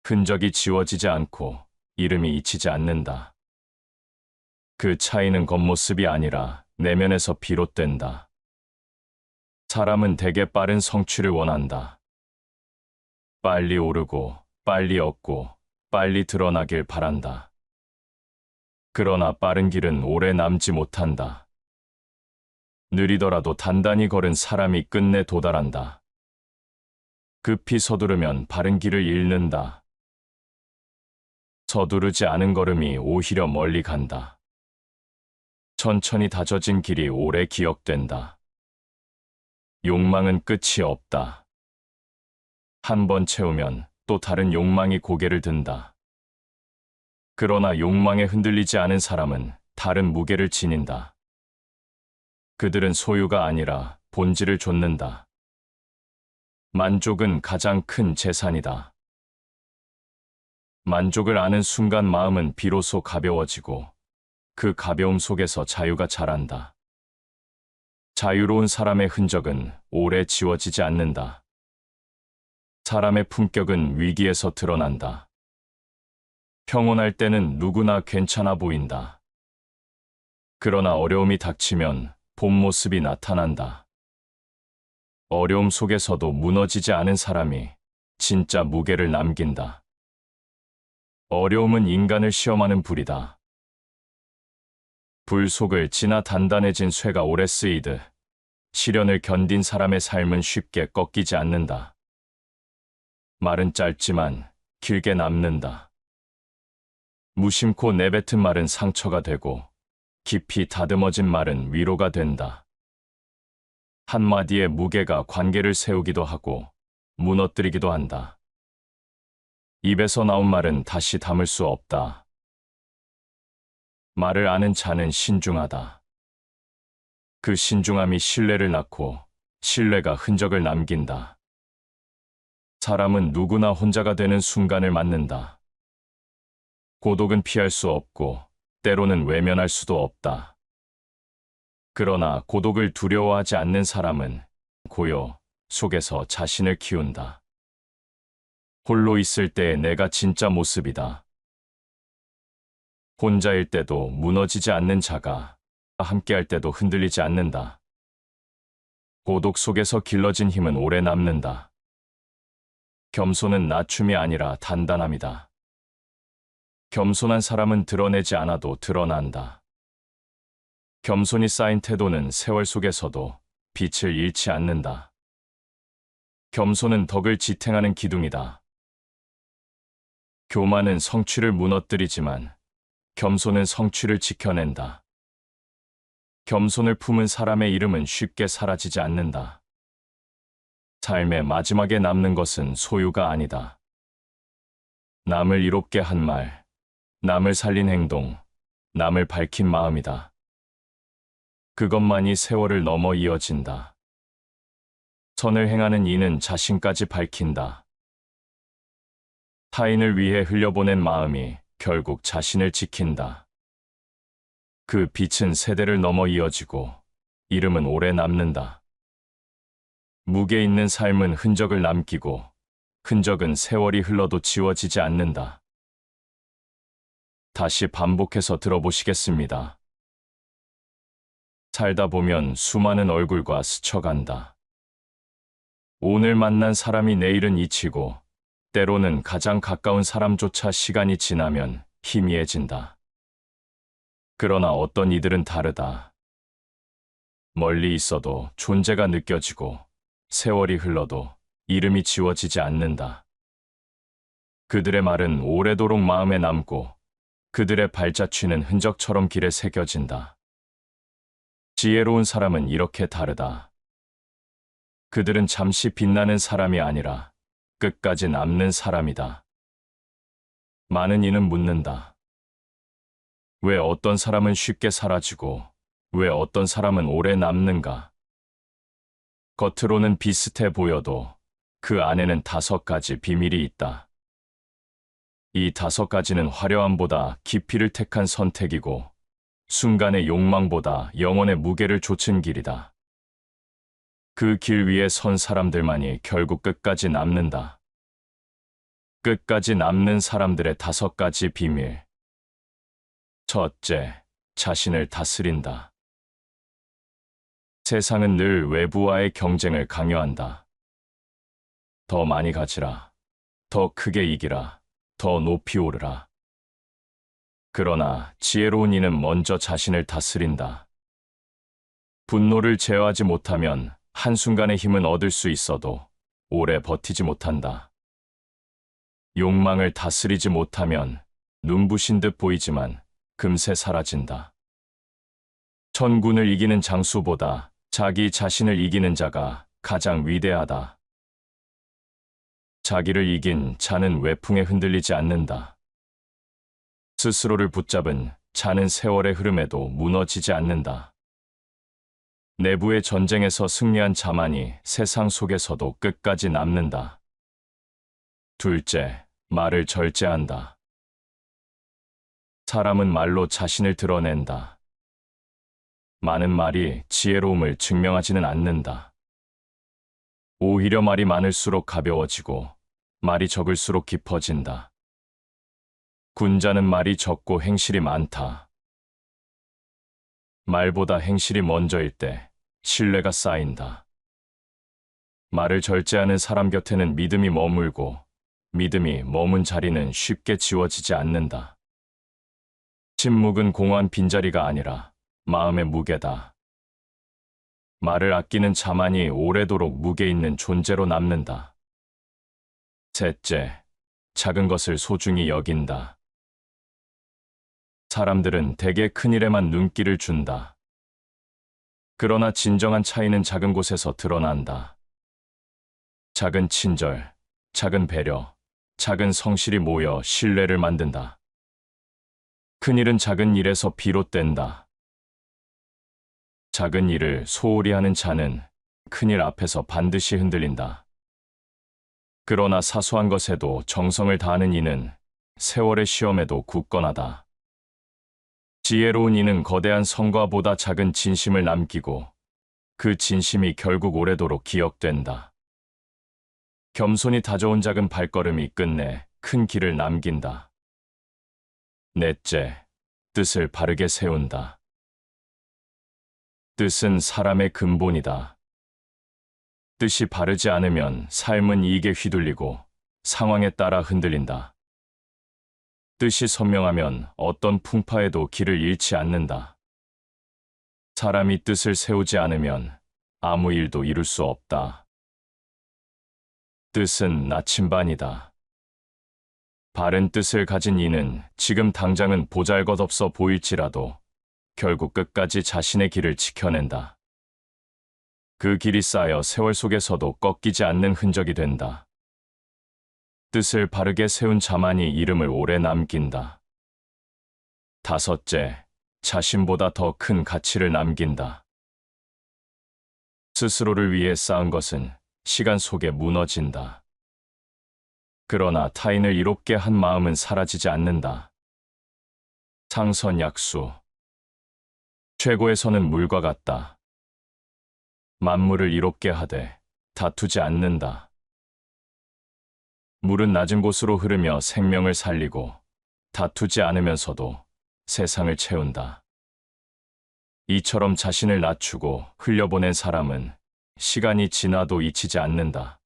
흔적이 지워지지 않고 이름이 잊히지 않는다. 그 차이는 겉모습이 아니라 내면에서 비롯된다. 사람은 대개 빠른 성취를 원한다. 빨리 오르고 빨리 얻고 빨리 드러나길 바란다. 그러나 빠른 길은 오래 남지 못한다. 느리더라도 단단히 걸은 사람이 끝내 도달한다. 급히 서두르면 바른 길을 잃는다. 서두르지 않은 걸음이 오히려 멀리 간다. 천천히 다져진 길이 오래 기억된다. 욕망은 끝이 없다. 한 번 채우면 또 다른 욕망이 고개를 든다. 그러나 욕망에 흔들리지 않은 사람은 다른 무게를 지닌다. 그들은 소유가 아니라 본질을 좇는다. 만족은 가장 큰 재산이다. 만족을 아는 순간 마음은 비로소 가벼워지고 그 가벼움 속에서 자유가 자란다. 자유로운 사람의 흔적은 오래 지워지지 않는다. 사람의 품격은 위기에서 드러난다. 평온할 때는 누구나 괜찮아 보인다. 그러나 어려움이 닥치면 본 모습이 나타난다. 어려움 속에서도 무너지지 않은 사람이 진짜 무게를 남긴다. 어려움은 인간을 시험하는 불이다. 불 속을 지나 단단해진 쇠가 오래 쓰이듯 시련을 견딘 사람의 삶은 쉽게 꺾이지 않는다. 말은 짧지만 길게 남는다. 무심코 내뱉은 말은 상처가 되고 깊이 다듬어진 말은 위로가 된다. 한마디의 무게가 관계를 세우기도 하고 무너뜨리기도 한다. 입에서 나온 말은 다시 담을 수 없다. 말을 아는 자는 신중하다. 그 신중함이 신뢰를 낳고 신뢰가 흔적을 남긴다. 사람은 누구나 혼자가 되는 순간을 맞는다. 고독은 피할 수 없고 때로는 외면할 수도 없다. 그러나 고독을 두려워하지 않는 사람은 고요 속에서 자신을 키운다. 홀로 있을 때의 내가 진짜 모습이다. 혼자일 때도 무너지지 않는 자가 함께할 때도 흔들리지 않는다. 고독 속에서 길러진 힘은 오래 남는다. 겸손은 낮춤이 아니라 단단함이다. 겸손한 사람은 드러내지 않아도 드러난다. 겸손이 쌓인 태도는 세월 속에서도 빛을 잃지 않는다. 겸손은 덕을 지탱하는 기둥이다. 교만은 성취를 무너뜨리지만 겸손은 성취를 지켜낸다. 겸손을 품은 사람의 이름은 쉽게 사라지지 않는다. 삶의 마지막에 남는 것은 소유가 아니다. 남을 이롭게 한 말, 남을 살린 행동, 남을 밝힌 마음이다. 그것만이 세월을 넘어 이어진다. 선을 행하는 이는 자신까지 밝힌다. 타인을 위해 흘려보낸 마음이 결국 자신을 지킨다. 그 빛은 세대를 넘어 이어지고 이름은 오래 남는다. 무게 있는 삶은 흔적을 남기고 흔적은 세월이 흘러도 지워지지 않는다. 다시 반복해서 들어보시겠습니다. 살다 보면 수많은 얼굴과 스쳐간다. 오늘 만난 사람이 내일은 잊히고 때로는 가장 가까운 사람조차 시간이 지나면 희미해진다. 그러나 어떤 이들은 다르다. 멀리 있어도 존재가 느껴지고 세월이 흘러도 이름이 지워지지 않는다. 그들의 말은 오래도록 마음에 남고 그들의 발자취는 흔적처럼 길에 새겨진다. 지혜로운 사람은 이렇게 다르다. 그들은 잠시 빛나는 사람이 아니라 끝까지 남는 사람이다. 많은 이는 묻는다. 왜 어떤 사람은 쉽게 사라지고 왜 어떤 사람은 오래 남는가? 겉으로는 비슷해 보여도 그 안에는 5가지 비밀이 있다. 이 5가지는 화려함보다 깊이를 택한 선택이고 순간의 욕망보다 영혼의 무게를 좇은 길이다. 그 길 위에 선 사람들만이 결국 끝까지 남는다. 끝까지 남는 사람들의 5가지 비밀. 첫째, 자신을 다스린다. 세상은 늘 외부와의 경쟁을 강요한다. 더 많이 가지라. 더 크게 이기라. 더 높이 오르라. 그러나 지혜로운 이는 먼저 자신을 다스린다. 분노를 제어하지 못하면 한순간의 힘은 얻을 수 있어도 오래 버티지 못한다. 욕망을 다스리지 못하면 눈부신 듯 보이지만 금세 사라진다. 천군을 이기는 장수보다 자기 자신을 이기는 자가 가장 위대하다. 자기를 이긴 자는 외풍에 흔들리지 않는다. 스스로를 붙잡은 자는 세월의 흐름에도 무너지지 않는다. 내부의 전쟁에서 승리한 자만이 세상 속에서도 끝까지 남는다. 둘째, 말을 절제한다. 사람은 말로 자신을 드러낸다. 많은 말이 지혜로움을 증명하지는 않는다. 오히려 말이 많을수록 가벼워지고 말이 적을수록 깊어진다. 군자는 말이 적고 행실이 많다. 말보다 행실이 먼저일 때 신뢰가 쌓인다. 말을 절제하는 사람 곁에는 믿음이 머물고 믿음이 머문 자리는 쉽게 지워지지 않는다. 침묵은 공허한 빈자리가 아니라 마음의 무게다. 말을 아끼는 자만이 오래도록 무게 있는 존재로 남는다. 셋째, 작은 것을 소중히 여긴다. 사람들은 대개 큰일에만 눈길을 준다. 그러나 진정한 차이는 작은 곳에서 드러난다. 작은 친절, 작은 배려, 작은 성실이 모여 신뢰를 만든다. 큰일은 작은 일에서 비롯된다. 작은 일을 소홀히 하는 자는 큰일 앞에서 반드시 흔들린다. 그러나 사소한 것에도 정성을 다하는 이는 세월의 시험에도 굳건하다. 지혜로운 이는 거대한 성과보다 작은 진심을 남기고 그 진심이 결국 오래도록 기억된다. 겸손히 다져온 작은 발걸음이 끝내 큰 길을 남긴다. 넷째, 뜻을 바르게 세운다. 뜻은 사람의 근본이다. 뜻이 바르지 않으면 삶은 이익에 휘둘리고 상황에 따라 흔들린다. 뜻이 선명하면 어떤 풍파에도 길을 잃지 않는다. 사람이 뜻을 세우지 않으면 아무 일도 이룰 수 없다. 뜻은 나침반이다. 바른 뜻을 가진 이는 지금 당장은 보잘것없어 보일지라도 결국 끝까지 자신의 길을 지켜낸다. 그 길이 쌓여 세월 속에서도 꺾이지 않는 흔적이 된다. 뜻을 바르게 세운 자만이 이름을 오래 남긴다. 다섯째, 자신보다 더 큰 가치를 남긴다. 스스로를 위해 쌓은 것은 시간 속에 무너진다. 그러나 타인을 이롭게 한 마음은 사라지지 않는다. 상선약수. 최고의 선은 물과 같다. 만물을 이롭게 하되 다투지 않는다. 물은 낮은 곳으로 흐르며 생명을 살리고 다투지 않으면서도 세상을 채운다. 이처럼 자신을 낮추고 흘려보낸 사람은 시간이 지나도 잊히지 않는다.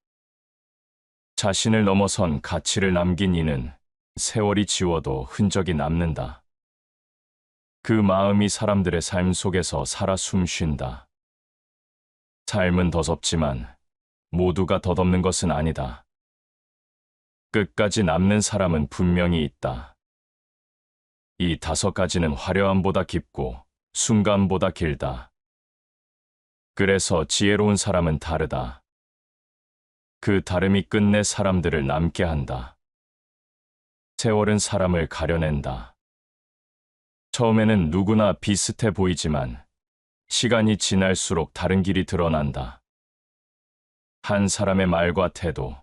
자신을 넘어선 가치를 남긴 이는 세월이 지워도 흔적이 남는다. 그 마음이 사람들의 삶 속에서 살아 숨쉰다. 삶은 더덥지만 모두가 덧없는 것은 아니다. 끝까지 남는 사람은 분명히 있다. 이 5가지는 화려함보다 깊고 순간보다 길다. 그래서 지혜로운 사람은 다르다. 그 다름이 끝내 사람들을 남게 한다. 세월은 사람을 가려낸다. 처음에는 누구나 비슷해 보이지만 시간이 지날수록 다른 길이 드러난다. 한 사람의 말과 태도,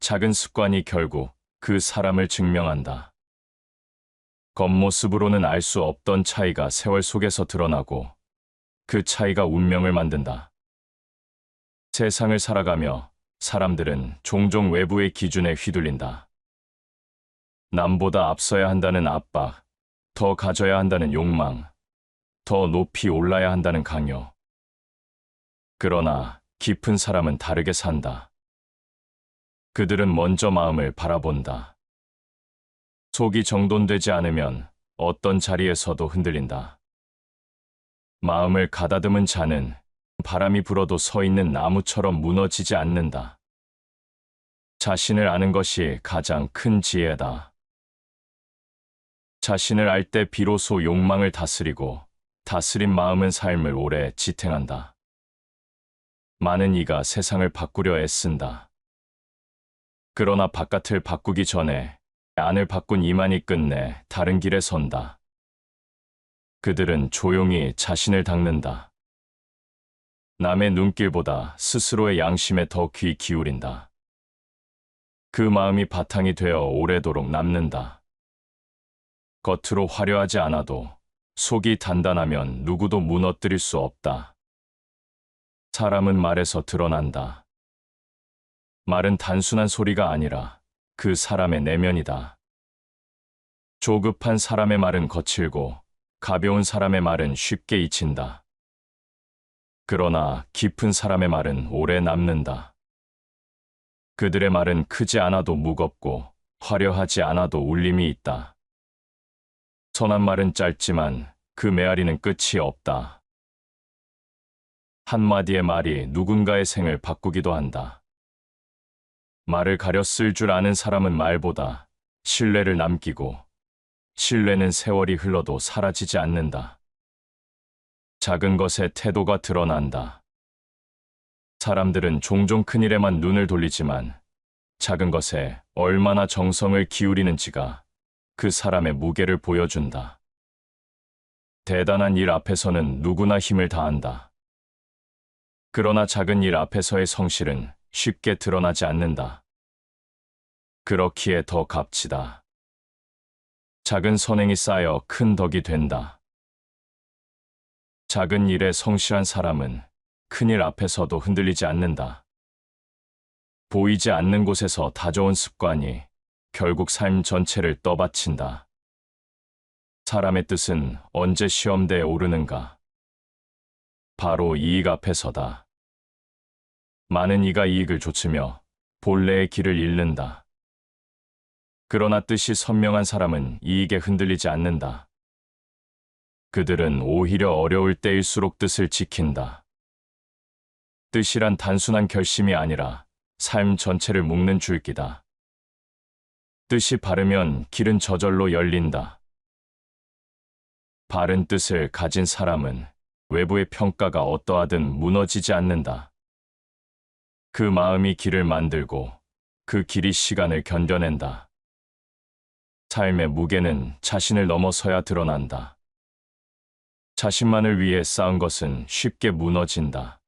작은 습관이 결국 그 사람을 증명한다. 겉모습으로는 알 수 없던 차이가 세월 속에서 드러나고 그 차이가 운명을 만든다. 세상을 살아가며 사람들은 종종 외부의 기준에 휘둘린다. 남보다 앞서야 한다는 압박, 더 가져야 한다는 욕망, 더 높이 올라야 한다는 강요. 그러나 깊은 사람은 다르게 산다. 그들은 먼저 마음을 바라본다. 속이 정돈되지 않으면 어떤 자리에서도 흔들린다. 마음을 가다듬은 자는 바람이 불어도 서 있는 나무처럼 무너지지 않는다. 자신을 아는 것이 가장 큰 지혜다. 자신을 알 때 비로소 욕망을 다스리고 다스린 마음은 삶을 오래 지탱한다. 많은 이가 세상을 바꾸려 애쓴다. 그러나 바깥을 바꾸기 전에 안을 바꾼 이만이 끝내 다른 길에 선다. 그들은 조용히 자신을 닦는다. 남의 눈길보다 스스로의 양심에 더 귀 기울인다. 그 마음이 바탕이 되어 오래도록 남는다. 겉으로 화려하지 않아도 속이 단단하면 누구도 무너뜨릴 수 없다. 사람은 말에서 드러난다. 말은 단순한 소리가 아니라 그 사람의 내면이다. 조급한 사람의 말은 거칠고 가벼운 사람의 말은 쉽게 잊힌다. 그러나 깊은 사람의 말은 오래 남는다. 그들의 말은 크지 않아도 무겁고 화려하지 않아도 울림이 있다. 선한 말은 짧지만 그 메아리는 끝이 없다. 한마디의 말이 누군가의 생을 바꾸기도 한다. 말을 가려 쓸 줄 아는 사람은 말보다 신뢰를 남기고 신뢰는 세월이 흘러도 사라지지 않는다. 작은 것에 태도가 드러난다. 사람들은 종종 큰 일에만 눈을 돌리지만 작은 것에 얼마나 정성을 기울이는지가 그 사람의 무게를 보여준다. 대단한 일 앞에서는 누구나 힘을 다한다. 그러나 작은 일 앞에서의 성실은 쉽게 드러나지 않는다. 그렇기에 더 값지다. 작은 선행이 쌓여 큰 덕이 된다. 작은 일에 성실한 사람은 큰일 앞에서도 흔들리지 않는다. 보이지 않는 곳에서 다져온 습관이 결국 삶 전체를 떠받친다. 사람의 뜻은 언제 시험대에 오르는가? 바로 이익 앞에서다. 많은 이가 이익을 좇으며 본래의 길을 잃는다. 그러나 뜻이 선명한 사람은 이익에 흔들리지 않는다. 그들은 오히려 어려울 때일수록 뜻을 지킨다. 뜻이란 단순한 결심이 아니라 삶 전체를 묶는 줄기다. 뜻이 바르면 길은 저절로 열린다. 바른 뜻을 가진 사람은 외부의 평가가 어떠하든 무너지지 않는다. 그 마음이 길을 만들고 그 길이 시간을 견뎌낸다. 삶의 무게는 자신을 넘어서야 드러난다. 자신만을 위해 쌓은 것은 쉽게 무너진다.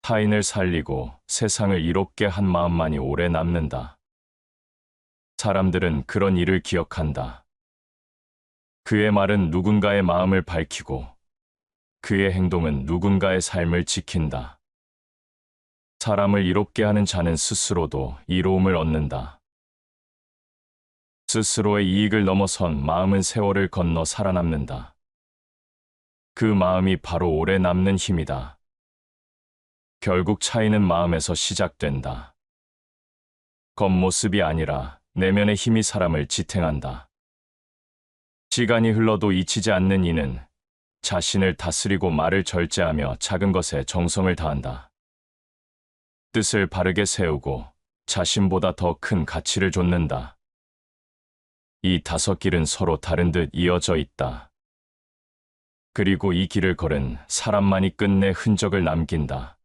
타인을 살리고 세상을 이롭게 한 마음만이 오래 남는다. 사람들은 그런 일을 기억한다. 그의 말은 누군가의 마음을 밝히고 그의 행동은 누군가의 삶을 지킨다. 사람을 이롭게 하는 자는 스스로도 이로움을 얻는다. 스스로의 이익을 넘어선 마음은 세월을 건너 살아남는다. 그 마음이 바로 오래 남는 힘이다. 결국 차이는 마음에서 시작된다. 겉모습이 아니라 내면의 힘이 사람을 지탱한다. 시간이 흘러도 잊히지 않는 이는 자신을 다스리고 말을 절제하며 작은 것에 정성을 다한다. 뜻을 바르게 세우고 자신보다 더 큰 가치를 좇는다. 이 5길은 서로 다른 듯 이어져 있다. 그리고 이 길을 걸은 사람만이 끝내 흔적을 남긴다.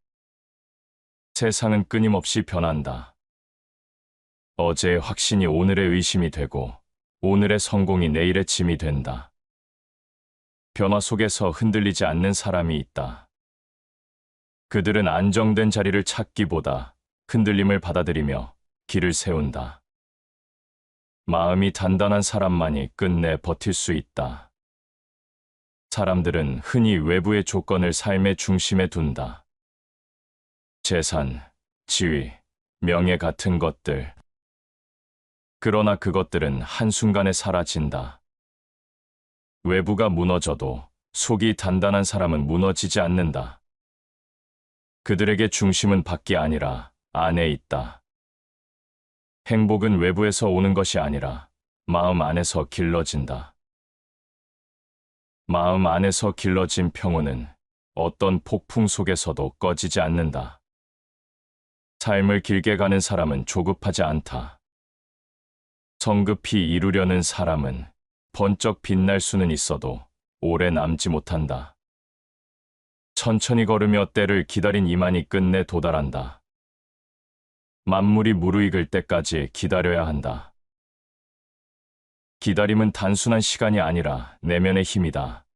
세상은 끊임없이 변한다. 어제의 확신이 오늘의 의심이 되고 오늘의 성공이 내일의 짐이 된다. 변화 속에서 흔들리지 않는 사람이 있다. 그들은 안정된 자리를 찾기보다 흔들림을 받아들이며 길을 세운다. 마음이 단단한 사람만이 끝내 버틸 수 있다. 사람들은 흔히 외부의 조건을 삶의 중심에 둔다. 재산, 지위, 명예 같은 것들. 그러나 그것들은 한순간에 사라진다. 외부가 무너져도 속이 단단한 사람은 무너지지 않는다. 그들에게 중심은 밖이 아니라 안에 있다. 행복은 외부에서 오는 것이 아니라 마음 안에서 길러진다. 마음 안에서 길러진 평온은 어떤 폭풍 속에서도 꺼지지 않는다. 삶을 길게 가는 사람은 조급하지 않다. 성급히 이루려는 사람은 번쩍 빛날 수는 있어도 오래 남지 못한다. 천천히 걸으며 때를 기다린 이만이 끝내 도달한다. 만물이 무르익을 때까지 기다려야 한다. 기다림은 단순한 시간이 아니라 내면의 힘이다.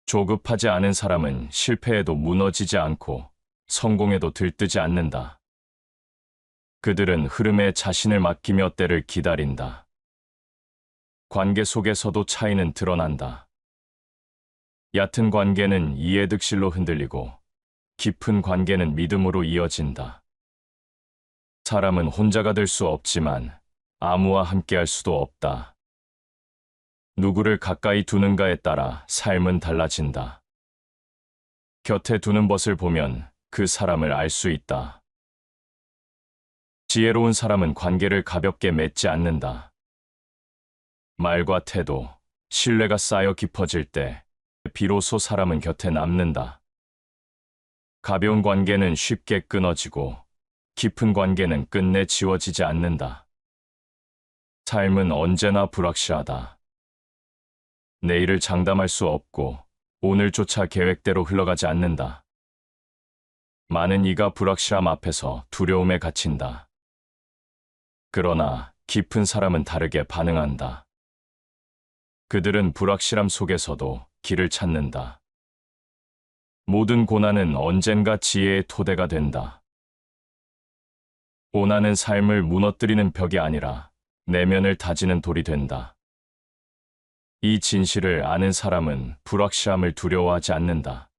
조급하지 않은 사람은 실패해도 무너지지 않고 성공에도 들뜨지 않는다. 그들은 흐름에 자신을 맡기며 때를 기다린다. 관계 속에서도 차이는 드러난다. 얕은 관계는 이해득실로 흔들리고 깊은 관계는 믿음으로 이어진다. 사람은 혼자가 될 수 없지만 아무와 함께할 수도 없다. 누구를 가까이 두는가에 따라 삶은 달라진다. 곁에 두는 벗을 보면 그 사람을 알 수 있다. 지혜로운 사람은 관계를 가볍게 맺지 않는다. 말과 태도, 신뢰가 쌓여 깊어질 때 비로소 사람은 곁에 남는다. 가벼운 관계는 쉽게 끊어지고 깊은 관계는 끝내 지워지지 않는다. 삶은 언제나 불확실하다. 내일을 장담할 수 없고 오늘조차 계획대로 흘러가지 않는다. 많은 이가 불확실함 앞에서 두려움에 갇힌다. 그러나 깊은 사람은 다르게 반응한다. 그들은 불확실함 속에서도 길을 찾는다. 모든 고난은 언젠가 지혜의 토대가 된다. 고난은 삶을 무너뜨리는 벽이 아니라 내면을 다지는 돌이 된다. 이 진실을 아는 사람은 불확실함을 두려워하지 않는다.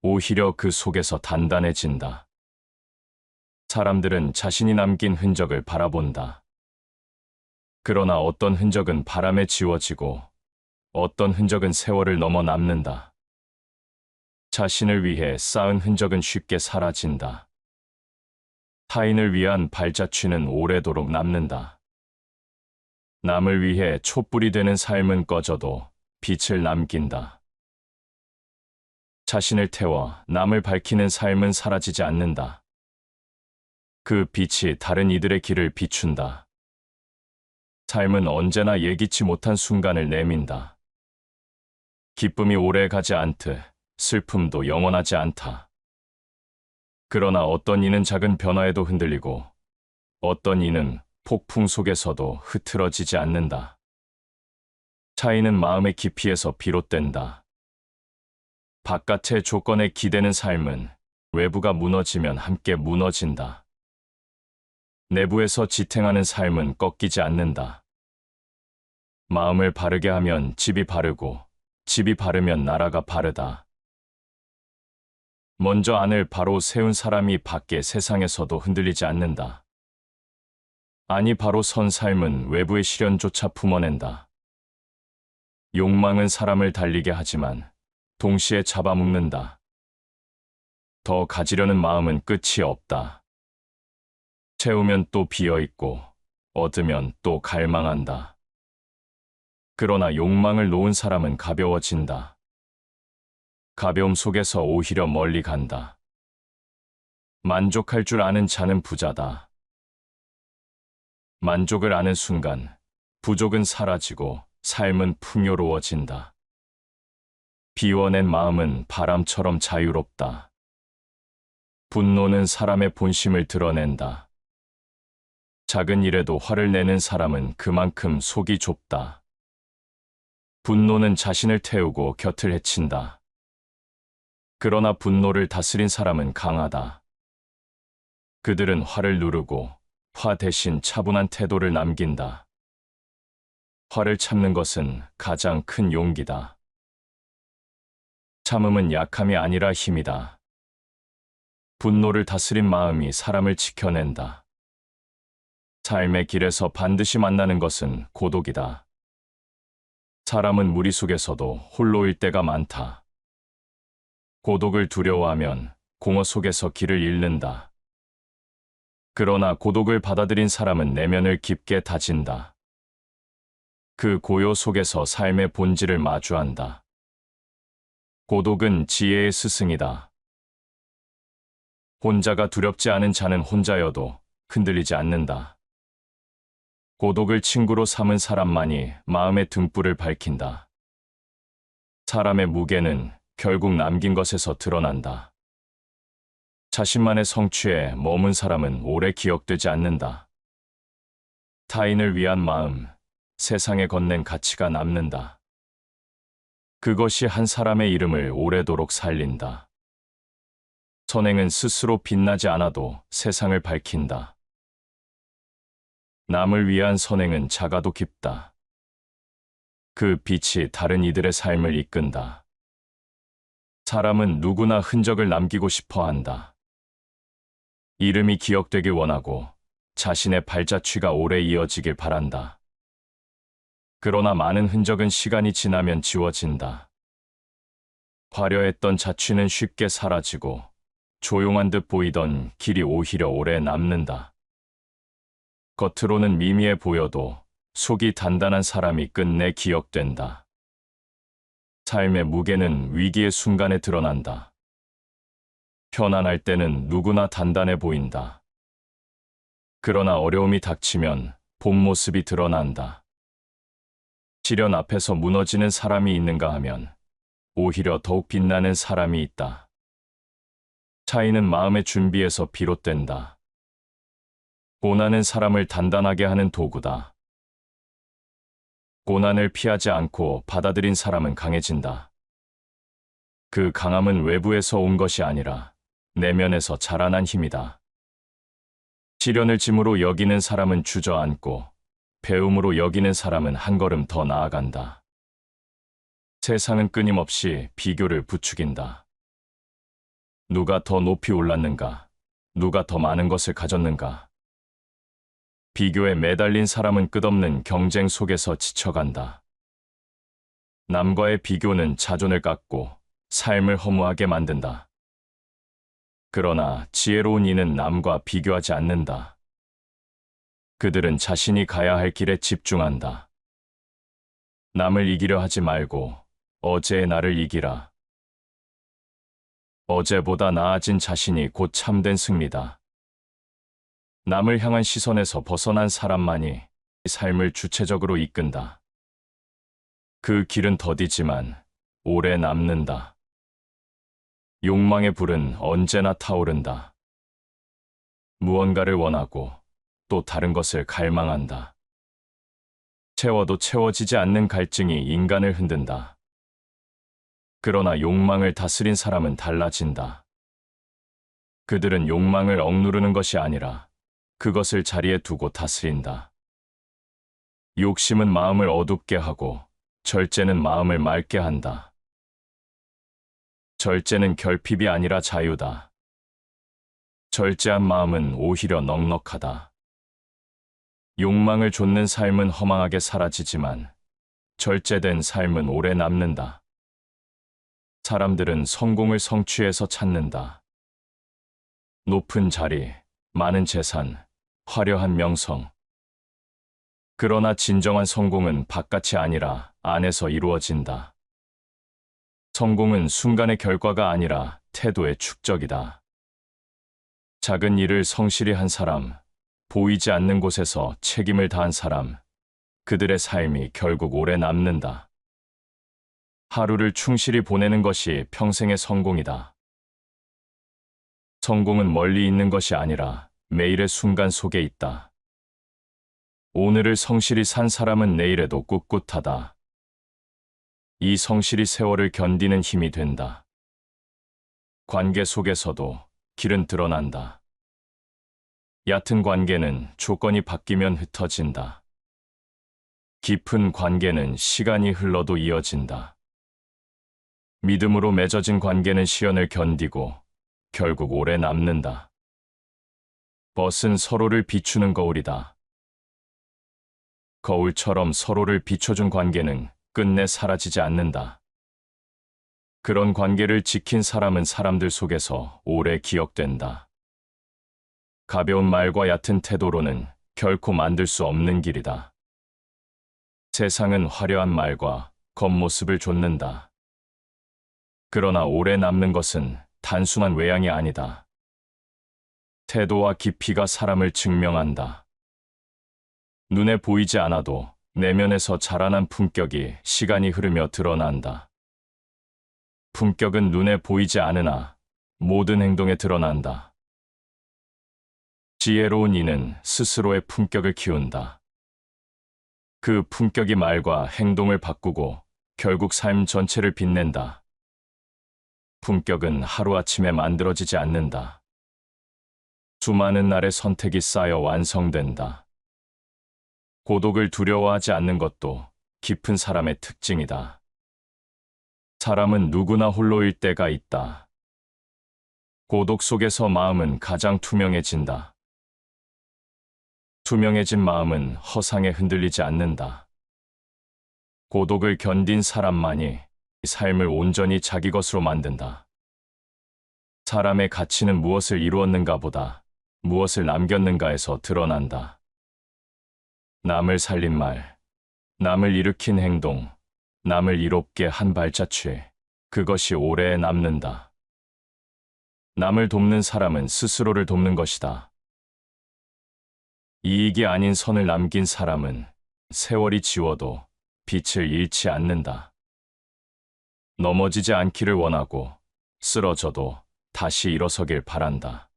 오히려 그 속에서 단단해진다. 사람들은 자신이 남긴 흔적을 바라본다. 그러나 어떤 흔적은 바람에 지워지고 어떤 흔적은 세월을 넘어 남는다. 자신을 위해 쌓은 흔적은 쉽게 사라진다. 타인을 위한 발자취는 오래도록 남는다. 남을 위해 촛불이 되는 삶은 꺼져도 빛을 남긴다. 자신을 태워 남을 밝히는 삶은 사라지지 않는다. 그 빛이 다른 이들의 길을 비춘다. 삶은 언제나 예기치 못한 순간을 내민다. 기쁨이 오래 가지 않듯 슬픔도 영원하지 않다. 그러나 어떤 이는 작은 변화에도 흔들리고 어떤 이는 폭풍 속에서도 흐트러지지 않는다. 차이는 마음의 깊이에서 비롯된다. 바깥의 조건에 기대는 삶은 외부가 무너지면 함께 무너진다. 내부에서 지탱하는 삶은 꺾이지 않는다. 마음을 바르게 하면 집이 바르고 집이 바르면 나라가 바르다. 먼저 안을 바로 세운 사람이 밖에 세상에서도 흔들리지 않는다. 안이 바로 선 삶은 외부의 시련조차 품어낸다. 욕망은 사람을 달리게 하지만 동시에 잡아먹는다. 더 가지려는 마음은 끝이 없다. 채우면 또 비어있고 얻으면 또 갈망한다. 그러나 욕망을 놓은 사람은 가벼워진다. 가벼움 속에서 오히려 멀리 간다. 만족할 줄 아는 자는 부자다. 만족을 아는 순간 부족은 사라지고 삶은 풍요로워진다. 비워낸 마음은 바람처럼 자유롭다. 분노는 사람의 본심을 드러낸다. 작은 일에도 화를 내는 사람은 그만큼 속이 좁다. 분노는 자신을 태우고 곁을 해친다. 그러나 분노를 다스린 사람은 강하다. 그들은 화를 누르고 화 대신 차분한 태도를 남긴다. 화를 참는 것은 가장 큰 용기다. 참음은 약함이 아니라 힘이다. 분노를 다스린 마음이 사람을 지켜낸다. 삶의 길에서 반드시 만나는 것은 고독이다. 사람은 무리 속에서도 홀로일 때가 많다. 고독을 두려워하면 공허 속에서 길을 잃는다. 그러나 고독을 받아들인 사람은 내면을 깊게 다진다. 그 고요 속에서 삶의 본질을 마주한다. 고독은 지혜의 스승이다. 혼자가 두렵지 않은 자는 혼자여도 흔들리지 않는다. 고독을 친구로 삼은 사람만이 마음의 등불을 밝힌다. 사람의 무게는 결국 남긴 것에서 드러난다. 자신만의 성취에 머문 사람은 오래 기억되지 않는다. 타인을 위한 마음, 세상에 건넨 가치가 남는다. 그것이 한 사람의 이름을 오래도록 살린다. 선행은 스스로 빛나지 않아도 세상을 밝힌다. 남을 위한 선행은 작아도 깊다. 그 빛이 다른 이들의 삶을 이끈다. 사람은 누구나 흔적을 남기고 싶어 한다. 이름이 기억되길 원하고 자신의 발자취가 오래 이어지길 바란다. 그러나 많은 흔적은 시간이 지나면 지워진다. 화려했던 자취는 쉽게 사라지고 조용한 듯 보이던 길이 오히려 오래 남는다. 겉으로는 미미해 보여도 속이 단단한 사람이 끝내 기억된다. 삶의 무게는 위기의 순간에 드러난다. 편안할 때는 누구나 단단해 보인다. 그러나 어려움이 닥치면 본 모습이 드러난다. 시련 앞에서 무너지는 사람이 있는가 하면 오히려 더욱 빛나는 사람이 있다. 차이는 마음의 준비에서 비롯된다. 고난은 사람을 단단하게 하는 도구다. 고난을 피하지 않고 받아들인 사람은 강해진다. 그 강함은 외부에서 온 것이 아니라 내면에서 자라난 힘이다. 시련을 짐으로 여기는 사람은 주저앉고 배움으로 여기는 사람은 한 걸음 더 나아간다. 세상은 끊임없이 비교를 부추긴다. 누가 더 높이 올랐는가? 누가 더 많은 것을 가졌는가? 비교에 매달린 사람은 끝없는 경쟁 속에서 지쳐간다. 남과의 비교는 자존을 깎고 삶을 허무하게 만든다. 그러나 지혜로운 이는 남과 비교하지 않는다. 그들은 자신이 가야 할 길에 집중한다. 남을 이기려 하지 말고 어제의 나를 이기라. 어제보다 나아진 자신이 곧 참된 승리다. 남을 향한 시선에서 벗어난 사람만이 삶을 주체적으로 이끈다. 그 길은 더디지만 오래 남는다. 욕망의 불은 언제나 타오른다. 무언가를 원하고 또 다른 것을 갈망한다. 채워도 채워지지 않는 갈증이 인간을 흔든다. 그러나 욕망을 다스린 사람은 달라진다. 그들은 욕망을 억누르는 것이 아니라 그것을 자리에 두고 다스린다. 욕심은 마음을 어둡게 하고 절제는 마음을 맑게 한다. 절제는 결핍이 아니라 자유다. 절제한 마음은 오히려 넉넉하다. 욕망을 좇는 삶은 허망하게 사라지지만 절제된 삶은 오래 남는다. 사람들은 성공을 성취해서 찾는다. 높은 자리, 많은 재산, 화려한 명성. 그러나 진정한 성공은 바깥이 아니라 안에서 이루어진다. 성공은 순간의 결과가 아니라 태도의 축적이다. 작은 일을 성실히 한 사람, 보이지 않는 곳에서 책임을 다한 사람, 그들의 삶이 결국 오래 남는다. 하루를 충실히 보내는 것이 평생의 성공이다. 성공은 멀리 있는 것이 아니라 매일의 순간 속에 있다. 오늘을 성실히 산 사람은 내일에도 꿋꿋하다. 이 성실이 세월을 견디는 힘이 된다. 관계 속에서도 길은 드러난다. 얕은 관계는 조건이 바뀌면 흩어진다. 깊은 관계는 시간이 흘러도 이어진다. 믿음으로 맺어진 관계는 시련을 견디고 결국 오래 남는다. 벗은 서로를 비추는 거울이다. 거울처럼 서로를 비춰준 관계는 끝내 사라지지 않는다. 그런 관계를 지킨 사람은 사람들 속에서 오래 기억된다. 가벼운 말과 얕은 태도로는 결코 만들 수 없는 길이다. 세상은 화려한 말과 겉모습을 좇는다. 그러나 오래 남는 것은 단순한 외양이 아니다. 태도와 깊이가 사람을 증명한다. 눈에 보이지 않아도 내면에서 자라난 품격이 시간이 흐르며 드러난다. 품격은 눈에 보이지 않으나 모든 행동에 드러난다. 지혜로운 이는 스스로의 품격을 키운다. 그 품격이 말과 행동을 바꾸고 결국 삶 전체를 빛낸다. 품격은 하루아침에 만들어지지 않는다. 수많은 날의 선택이 쌓여 완성된다. 고독을 두려워하지 않는 것도 깊은 사람의 특징이다. 사람은 누구나 홀로일 때가 있다. 고독 속에서 마음은 가장 투명해진다. 투명해진 마음은 허상에 흔들리지 않는다. 고독을 견딘 사람만이 삶을 온전히 자기 것으로 만든다. 사람의 가치는 무엇을 이루었는가 보다 무엇을 남겼는가에서 드러난다. 남을 살린 말, 남을 일으킨 행동, 남을 이롭게 한 발자취, 그것이 오래 남는다. 남을 돕는 사람은 스스로를 돕는 것이다. 이익이 아닌 선을 남긴 사람은 세월이 지워도 빛을 잃지 않는다. 넘어지지 않기를 원하고 쓰러져도 다시 일어서길 바란다.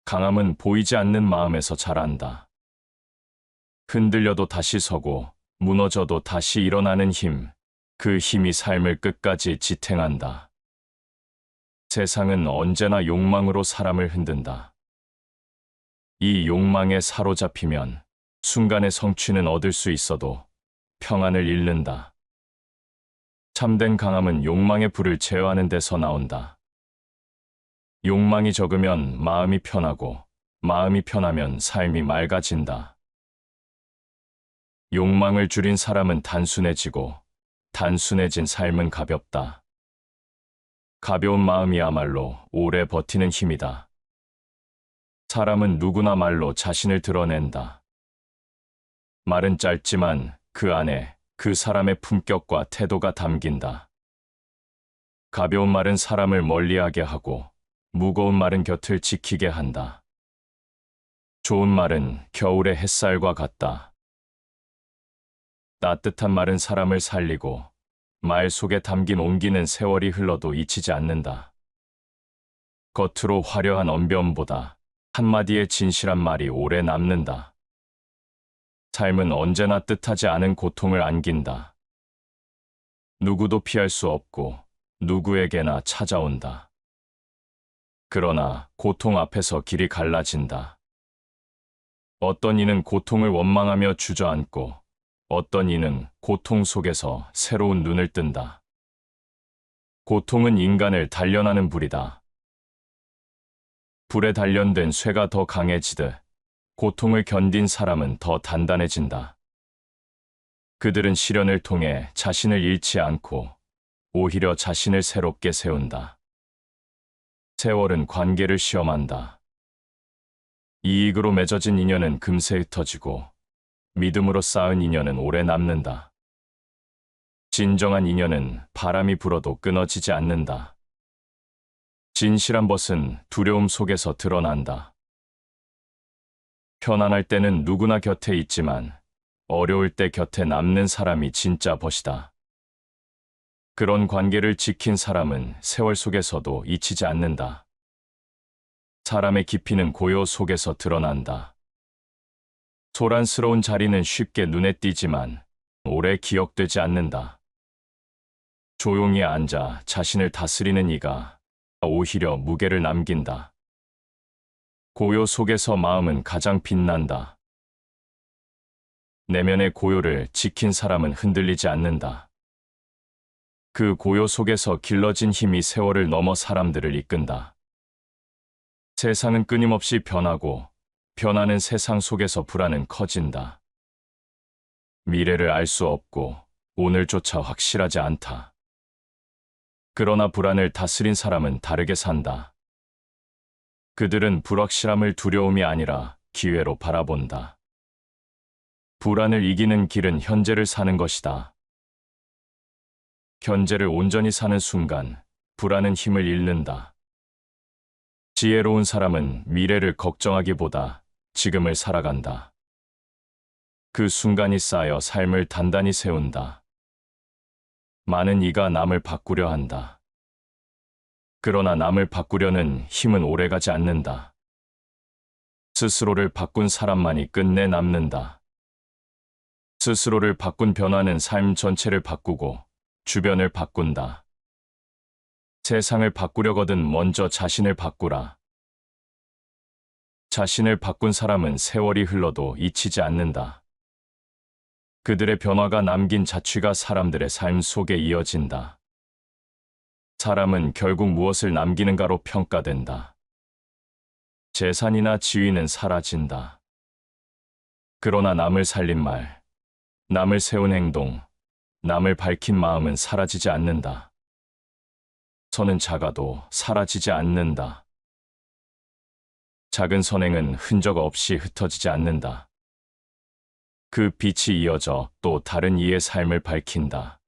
강함은 보이지 않는 마음에서 자란다. 흔들려도 다시 서고 무너져도 다시 일어나는 힘, 그 힘이 삶을 끝까지 지탱한다. 세상은 언제나 욕망으로 사람을 흔든다. 이 욕망에 사로잡히면 순간의 성취는 얻을 수 있어도 평안을 잃는다. 참된 강함은 욕망의 불을 제어하는 데서 나온다. 욕망이 적으면 마음이 편하고 마음이 편하면 삶이 맑아진다. 욕망을 줄인 사람은 단순해지고 단순해진 삶은 가볍다. 가벼운 마음이야말로 오래 버티는 힘이다. 사람은 누구나 말로 자신을 드러낸다. 말은 짧지만 그 안에 그 사람의 품격과 태도가 담긴다. 가벼운 말은 사람을 멀리하게 하고 무거운 말은 곁을 지키게 한다. 좋은 말은 겨울의 햇살과 같다. 따뜻한 말은 사람을 살리고 말 속에 담긴 온기는 세월이 흘러도 잊히지 않는다. 겉으로 화려한 언변보다 한마디의 진실한 말이 오래 남는다. 삶은 언제나 뜻하지 않은 고통을 안긴다. 누구도 피할 수 없고 누구에게나 찾아온다. 그러나 고통 앞에서 길이 갈라진다. 어떤 이는 고통을 원망하며 주저앉고 어떤 이는 고통 속에서 새로운 눈을 뜬다. 고통은 인간을 단련하는 불이다. 불에 단련된 쇠가 더 강해지듯 고통을 견딘 사람은 더 단단해진다. 그들은 시련을 통해 자신을 잃지 않고 오히려 자신을 새롭게 세운다. 세월은 관계를 시험한다. 이익으로 맺어진 인연은 금세 흩어지고 믿음으로 쌓은 인연은 오래 남는다. 진정한 인연은 바람이 불어도 끊어지지 않는다. 진실한 벗은 두려움 속에서 드러난다. 편안할 때는 누구나 곁에 있지만 어려울 때 곁에 남는 사람이 진짜 벗이다. 그런 관계를 지킨 사람은 세월 속에서도 잊히지 않는다. 사람의 깊이는 고요 속에서 드러난다. 소란스러운 자리는 쉽게 눈에 띄지만 오래 기억되지 않는다. 조용히 앉아 자신을 다스리는 이가 오히려 무게를 남긴다. 고요 속에서 마음은 가장 빛난다. 내면의 고요를 지킨 사람은 흔들리지 않는다. 그 고요 속에서 길러진 힘이 세월을 넘어 사람들을 이끈다. 세상은 끊임없이 변하고 변하는 세상 속에서 불안은 커진다. 미래를 알 수 없고 오늘조차 확실하지 않다. 그러나 불안을 다스린 사람은 다르게 산다. 그들은 불확실함을 두려움이 아니라 기회로 바라본다. 불안을 이기는 길은 현재를 사는 것이다. 현재를 온전히 사는 순간 불안은 힘을 잃는다. 지혜로운 사람은 미래를 걱정하기보다 지금을 살아간다. 그 순간이 쌓여 삶을 단단히 세운다. 많은 이가 남을 바꾸려 한다. 그러나 남을 바꾸려는 힘은 오래가지 않는다. 스스로를 바꾼 사람만이 끝내 남는다. 스스로를 바꾼 변화는 삶 전체를 바꾸고 주변을 바꾼다. 세상을 바꾸려거든 먼저 자신을 바꾸라. 자신을 바꾼 사람은 세월이 흘러도 잊히지 않는다. 그들의 변화가 남긴 자취가 사람들의 삶 속에 이어진다. 사람은 결국 무엇을 남기는가로 평가된다. 재산이나 지위는 사라진다. 그러나 남을 살린 말, 남을 세운 행동, 남을 밝힌 마음은 사라지지 않는다. 선은 작아도 사라지지 않는다. 작은 선행은 흔적 없이 흩어지지 않는다. 그 빛이 이어져 또 다른 이의 삶을 밝힌다.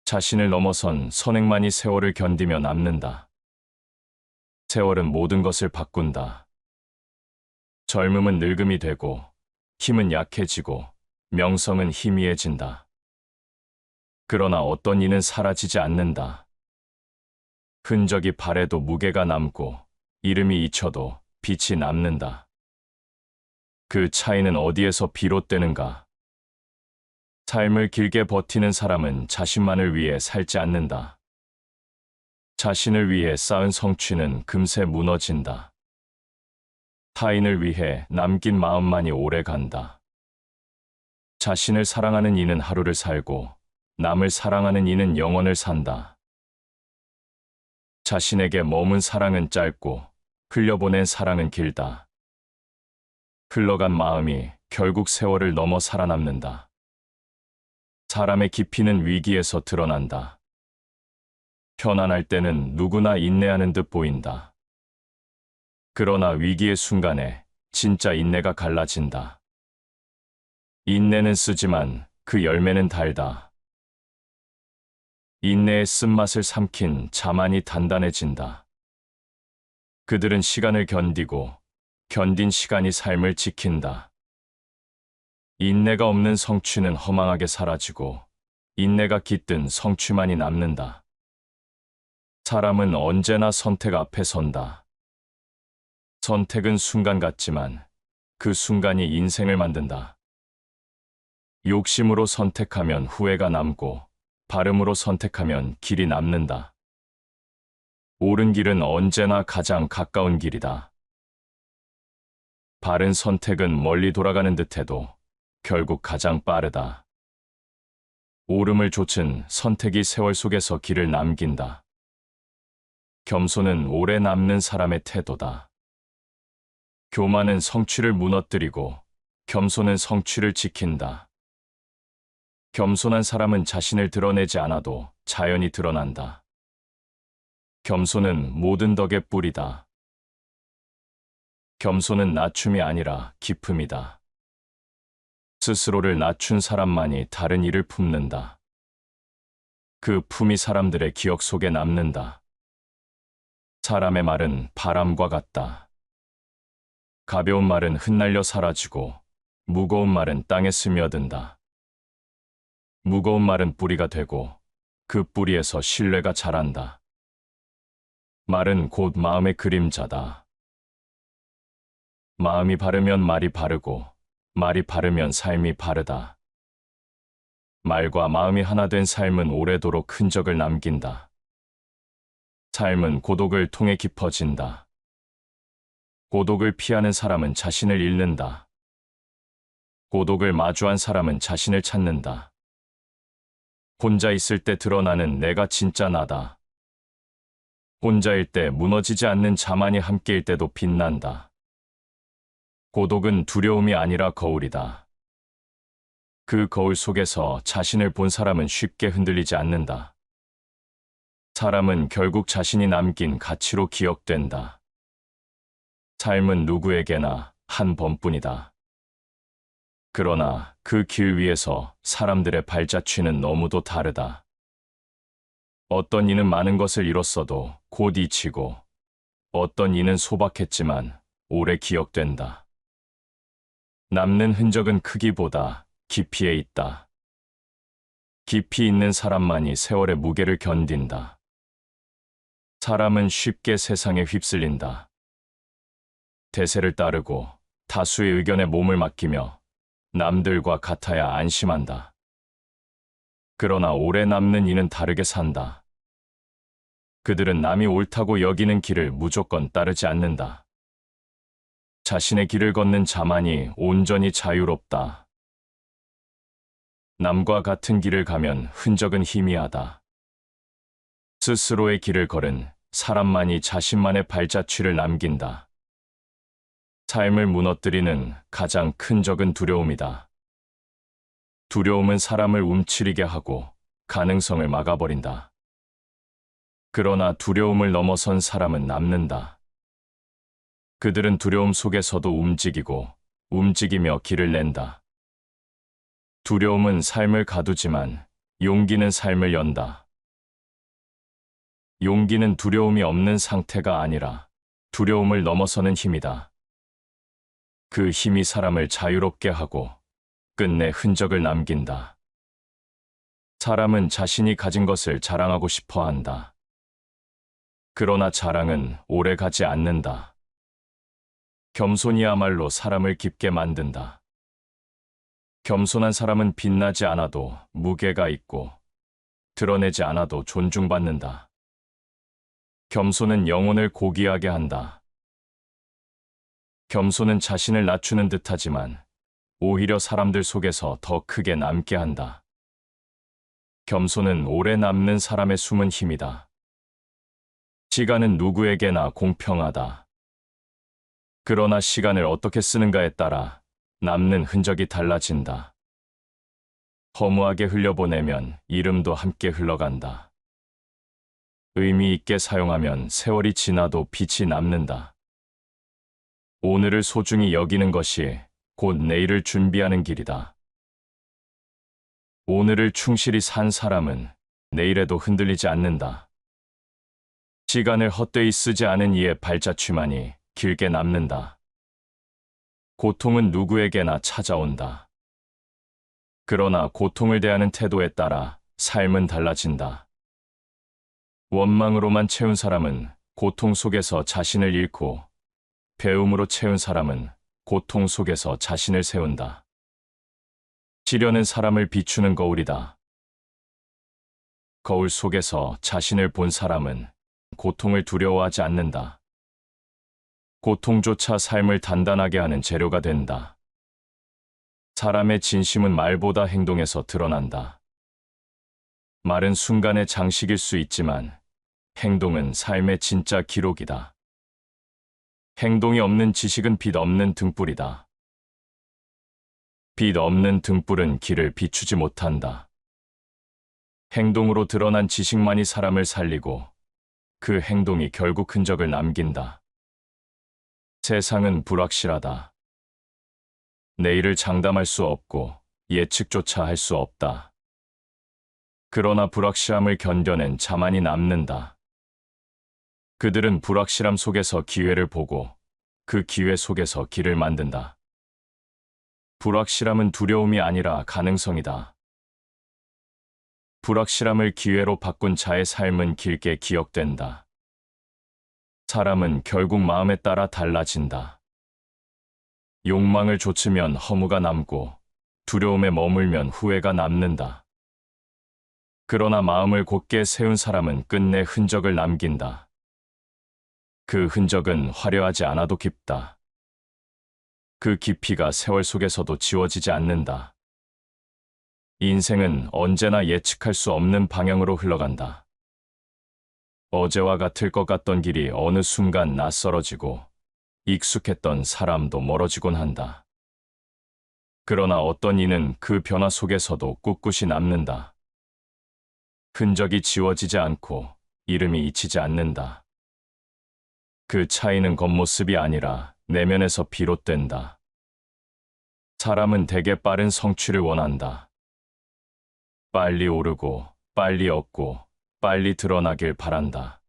자신을 넘어선 선행만이 세월을 견디며 남는다. 세월은 모든 것을 바꾼다. 젊음은 늙음이 되고, 힘은 약해지고, 명성은 희미해진다. 그러나 어떤 이는 사라지지 않는다. 흔적이 바래도 무게가 남고, 이름이 잊혀도 빛이 남는다. 그 차이는 어디에서 비롯되는가? 삶을 길게 버티는 사람은 자신만을 위해 살지 않는다. 자신을 위해 쌓은 성취는 금세 무너진다. 타인을 위해 남긴 마음만이 오래 간다. 자신을 사랑하는 이는 하루를 살고 남을 사랑하는 이는 영원을 산다. 자신에게 머문 사랑은 짧고 흘려보낸 사랑은 길다. 흘러간 마음이 결국 세월을 넘어 살아남는다. 사람의 깊이는 위기에서 드러난다. 편안할 때는 누구나 인내하는 듯 보인다. 그러나 위기의 순간에 진짜 인내가 갈라진다. 인내는 쓰지만 그 열매는 달다. 인내의 쓴맛을 삼킨 자만이 단단해진다. 그들은 시간을 견디고 견딘 시간이 삶을 지킨다. 인내가 없는 성취는 허망하게 사라지고 인내가 깃든 성취만이 남는다. 사람은 언제나 선택 앞에 선다. 선택은 순간 같지만 그 순간이 인생을 만든다. 욕심으로 선택하면 후회가 남고 발음으로 선택하면 길이 남는다. 옳은 길은 언제나 가장 가까운 길이다. 바른 선택은 멀리 돌아가는 듯해도 결국 가장 빠르다. 오름을 좇은 선택이 세월 속에서 길을 남긴다. 겸손은 오래 남는 사람의 태도다. 교만은 성취를 무너뜨리고 겸손은 성취를 지킨다. 겸손한 사람은 자신을 드러내지 않아도 자연히 드러난다. 겸손은 모든 덕의 뿌리다. 겸손은 낮춤이 아니라 기품이다. 스스로를 낮춘 사람만이 다른 이를 품는다. 그 품이 사람들의 기억 속에 남는다. 사람의 말은 바람과 같다. 가벼운 말은 흩날려 사라지고 무거운 말은 땅에 스며든다. 무거운 말은 뿌리가 되고 그 뿌리에서 신뢰가 자란다. 말은 곧 마음의 그림자다. 마음이 바르면 말이 바르고 말이 바르면 삶이 바르다. 말과 마음이 하나 된 삶은 오래도록 흔적을 남긴다. 삶은 고독을 통해 깊어진다. 고독을 피하는 사람은 자신을 잃는다. 고독을 마주한 사람은 자신을 찾는다. 혼자 있을 때 드러나는 내가 진짜 나다. 혼자일 때 무너지지 않는 자만이 함께일 때도 빛난다. 고독은 두려움이 아니라 거울이다. 그 거울 속에서 자신을 본 사람은 쉽게 흔들리지 않는다. 사람은 결국 자신이 남긴 가치로 기억된다. 삶은 누구에게나 한 번뿐이다. 그러나 그 길 위에서 사람들의 발자취는 너무도 다르다. 어떤 이는 많은 것을 잃었어도 곧 잊히고, 어떤 이는 소박했지만 오래 기억된다. 남는 흔적은 크기보다 깊이에 있다. 깊이 있는 사람만이 세월의 무게를 견딘다. 사람은 쉽게 세상에 휩쓸린다. 대세를 따르고 다수의 의견에 몸을 맡기며 남들과 같아야 안심한다. 그러나 오래 남는 이는 다르게 산다. 그들은 남이 옳다고 여기는 길을 무조건 따르지 않는다. 자신의 길을 걷는 자만이 온전히 자유롭다. 남과 같은 길을 가면 흔적은 희미하다. 스스로의 길을 걸은 사람만이 자신만의 발자취를 남긴다. 삶을 무너뜨리는 가장 큰 적은 두려움이다. 두려움은 사람을 움츠리게 하고 가능성을 막아버린다. 그러나 두려움을 넘어선 사람은 남는다. 그들은 두려움 속에서도 움직이고 움직이며 길을 낸다. 두려움은 삶을 가두지만 용기는 삶을 연다. 용기는 두려움이 없는 상태가 아니라 두려움을 넘어서는 힘이다. 그 힘이 사람을 자유롭게 하고 끝내 흔적을 남긴다. 사람은 자신이 가진 것을 자랑하고 싶어 한다. 그러나 자랑은 오래 가지 않는다. 겸손이야말로 사람을 깊게 만든다. 겸손한 사람은 빛나지 않아도 무게가 있고 드러내지 않아도 존중받는다. 겸손은 영혼을 고귀하게 한다. 겸손은 자신을 낮추는 듯하지만 오히려 사람들 속에서 더 크게 남게 한다. 겸손은 오래 남는 사람의 숨은 힘이다. 시간은 누구에게나 공평하다. 그러나 시간을 어떻게 쓰는가에 따라 남는 흔적이 달라진다. 허무하게 흘려보내면 이름도 함께 흘러간다. 의미 있게 사용하면 세월이 지나도 빛이 남는다. 오늘을 소중히 여기는 것이 곧 내일을 준비하는 길이다. 오늘을 충실히 산 사람은 내일에도 흔들리지 않는다. 시간을 헛되이 쓰지 않은 이의 발자취만이 길게 남는다. 고통은 누구에게나 찾아온다. 그러나 고통을 대하는 태도에 따라 삶은 달라진다. 원망으로만 채운 사람은 고통 속에서 자신을 잃고 배움으로 채운 사람은 고통 속에서 자신을 세운다. 시련은 사람을 비추는 거울이다. 거울 속에서 자신을 본 사람은 고통을 두려워하지 않는다. 고통조차 삶을 단단하게 하는 재료가 된다. 사람의 진심은 말보다 행동에서 드러난다. 말은 순간의 장식일 수 있지만 행동은 삶의 진짜 기록이다. 행동이 없는 지식은 빛 없는 등불이다. 빛 없는 등불은 길을 비추지 못한다. 행동으로 드러난 지식만이 사람을 살리고 그 행동이 결국 흔적을 남긴다. 세상은 불확실하다. 내일을 장담할 수 없고 예측조차 할 수 없다. 그러나 불확실함을 견뎌낸 자만이 남는다. 그들은 불확실함 속에서 기회를 보고 그 기회 속에서 길을 만든다. 불확실함은 두려움이 아니라 가능성이다. 불확실함을 기회로 바꾼 자의 삶은 길게 기억된다. 사람은 결국 마음에 따라 달라진다. 욕망을 좇으면 허무가 남고 두려움에 머물면 후회가 남는다. 그러나 마음을 곧게 세운 사람은 끝내 흔적을 남긴다. 그 흔적은 화려하지 않아도 깊다. 그 깊이가 세월 속에서도 지워지지 않는다. 인생은 언제나 예측할 수 없는 방향으로 흘러간다. 어제와 같을 것 같던 길이 어느 순간 낯설어지고 익숙했던 사람도 멀어지곤 한다. 그러나 어떤 이는 그 변화 속에서도 꿋꿋이 남는다. 흔적이 지워지지 않고 이름이 잊히지 않는다. 그 차이는 겉모습이 아니라 내면에서 비롯된다. 사람은 대개 빠른 성취를 원한다. 빨리 오르고 빨리 얻고 빨리 드러나길 바란다.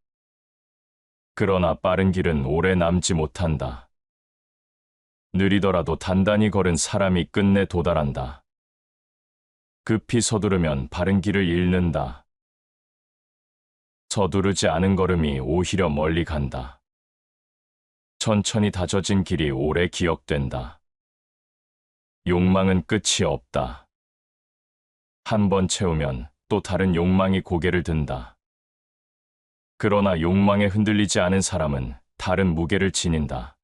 그러나 빠른 길은 오래 남지 못한다. 느리더라도 단단히 걸은 사람이 끝내 도달한다. 급히 서두르면 바른 길을 잃는다. 서두르지 않은 걸음이 오히려 멀리 간다. 천천히 다져진 길이 오래 기억된다. 욕망은 끝이 없다. 한 번 채우면 또 다른 욕망이 고개를 든다. 그러나 욕망에 흔들리지 않은 사람은 다른 무게를 지닌다.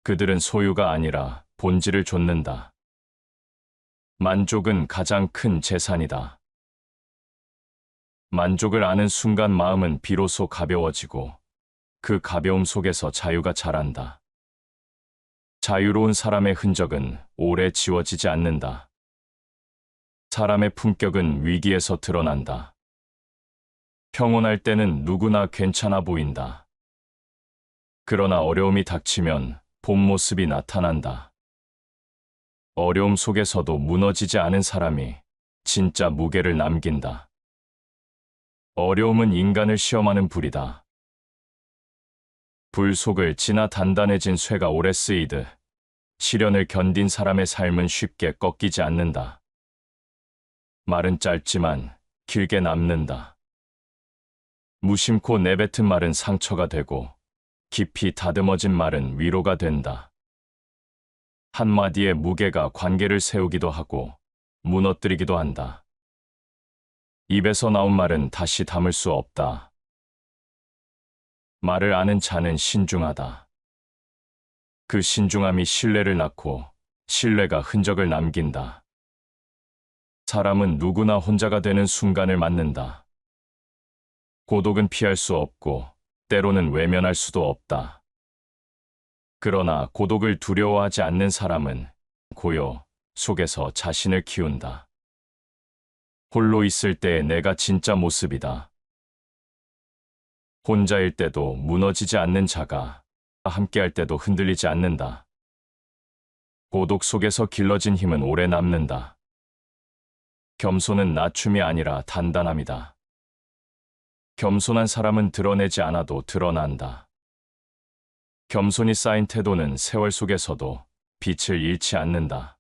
그들은 소유가 아니라 본질을 좇는다. 만족은 가장 큰 재산이다. 만족을 아는 순간 마음은 비로소 가벼워지고 그 가벼움 속에서 자유가 자란다. 자유로운 사람의 흔적은 오래 지워지지 않는다. 사람의 품격은 위기에서 드러난다. 평온할 때는 누구나 괜찮아 보인다. 그러나 어려움이 닥치면 본 모습이 나타난다. 어려움 속에서도 무너지지 않은 사람이 진짜 무게를 남긴다. 어려움은 인간을 시험하는 불이다. 불 속을 지나 단단해진 쇠가 오래 쓰이듯 시련을 견딘 사람의 삶은 쉽게 꺾이지 않는다. 말은 짧지만 길게 남는다. 무심코 내뱉은 말은 상처가 되고 깊이 다듬어진 말은 위로가 된다. 한마디의 무게가 관계를 세우기도 하고 무너뜨리기도 한다. 입에서 나온 말은 다시 담을 수 없다. 말을 아는 자는 신중하다. 그 신중함이 신뢰를 낳고 신뢰가 흔적을 남긴다. 사람은 누구나 혼자가 되는 순간을 맞는다. 고독은 피할 수 없고 때로는 외면할 수도 없다. 그러나 고독을 두려워하지 않는 사람은 고요 속에서 자신을 키운다. 홀로 있을 때의 내가 진짜 모습이다. 혼자일 때도 무너지지 않는 자가 함께할 때도 흔들리지 않는다. 고독 속에서 길러진 힘은 오래 남는다. 겸손은 낮춤이 아니라 단단함이다. 겸손한 사람은 드러내지 않아도 드러난다. 겸손이 쌓인 태도는 세월 속에서도 빛을 잃지 않는다.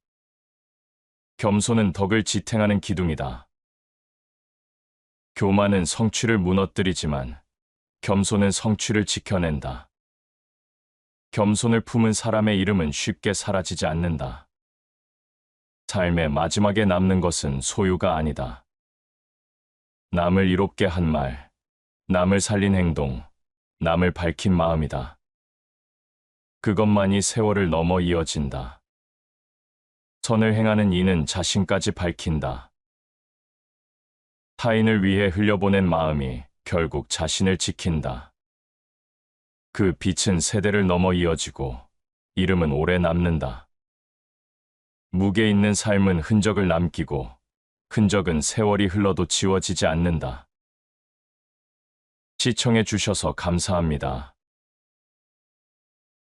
겸손은 덕을 지탱하는 기둥이다. 교만은 성취를 무너뜨리지만 겸손은 성취를 지켜낸다. 겸손을 품은 사람의 이름은 쉽게 사라지지 않는다. 삶의 마지막에 남는 것은 소유가 아니다. 남을 이롭게 한 말, 남을 살린 행동, 남을 밝힌 마음이다. 그것만이 세월을 넘어 이어진다. 선을 행하는 이는 자신까지 밝힌다. 타인을 위해 흘려보낸 마음이 결국 자신을 지킨다. 그 빛은 세대를 넘어 이어지고 이름은 오래 남는다. 무게 있는 삶은 흔적을 남기고 흔적은 세월이 흘러도 지워지지 않는다. 시청해 주셔서 감사합니다.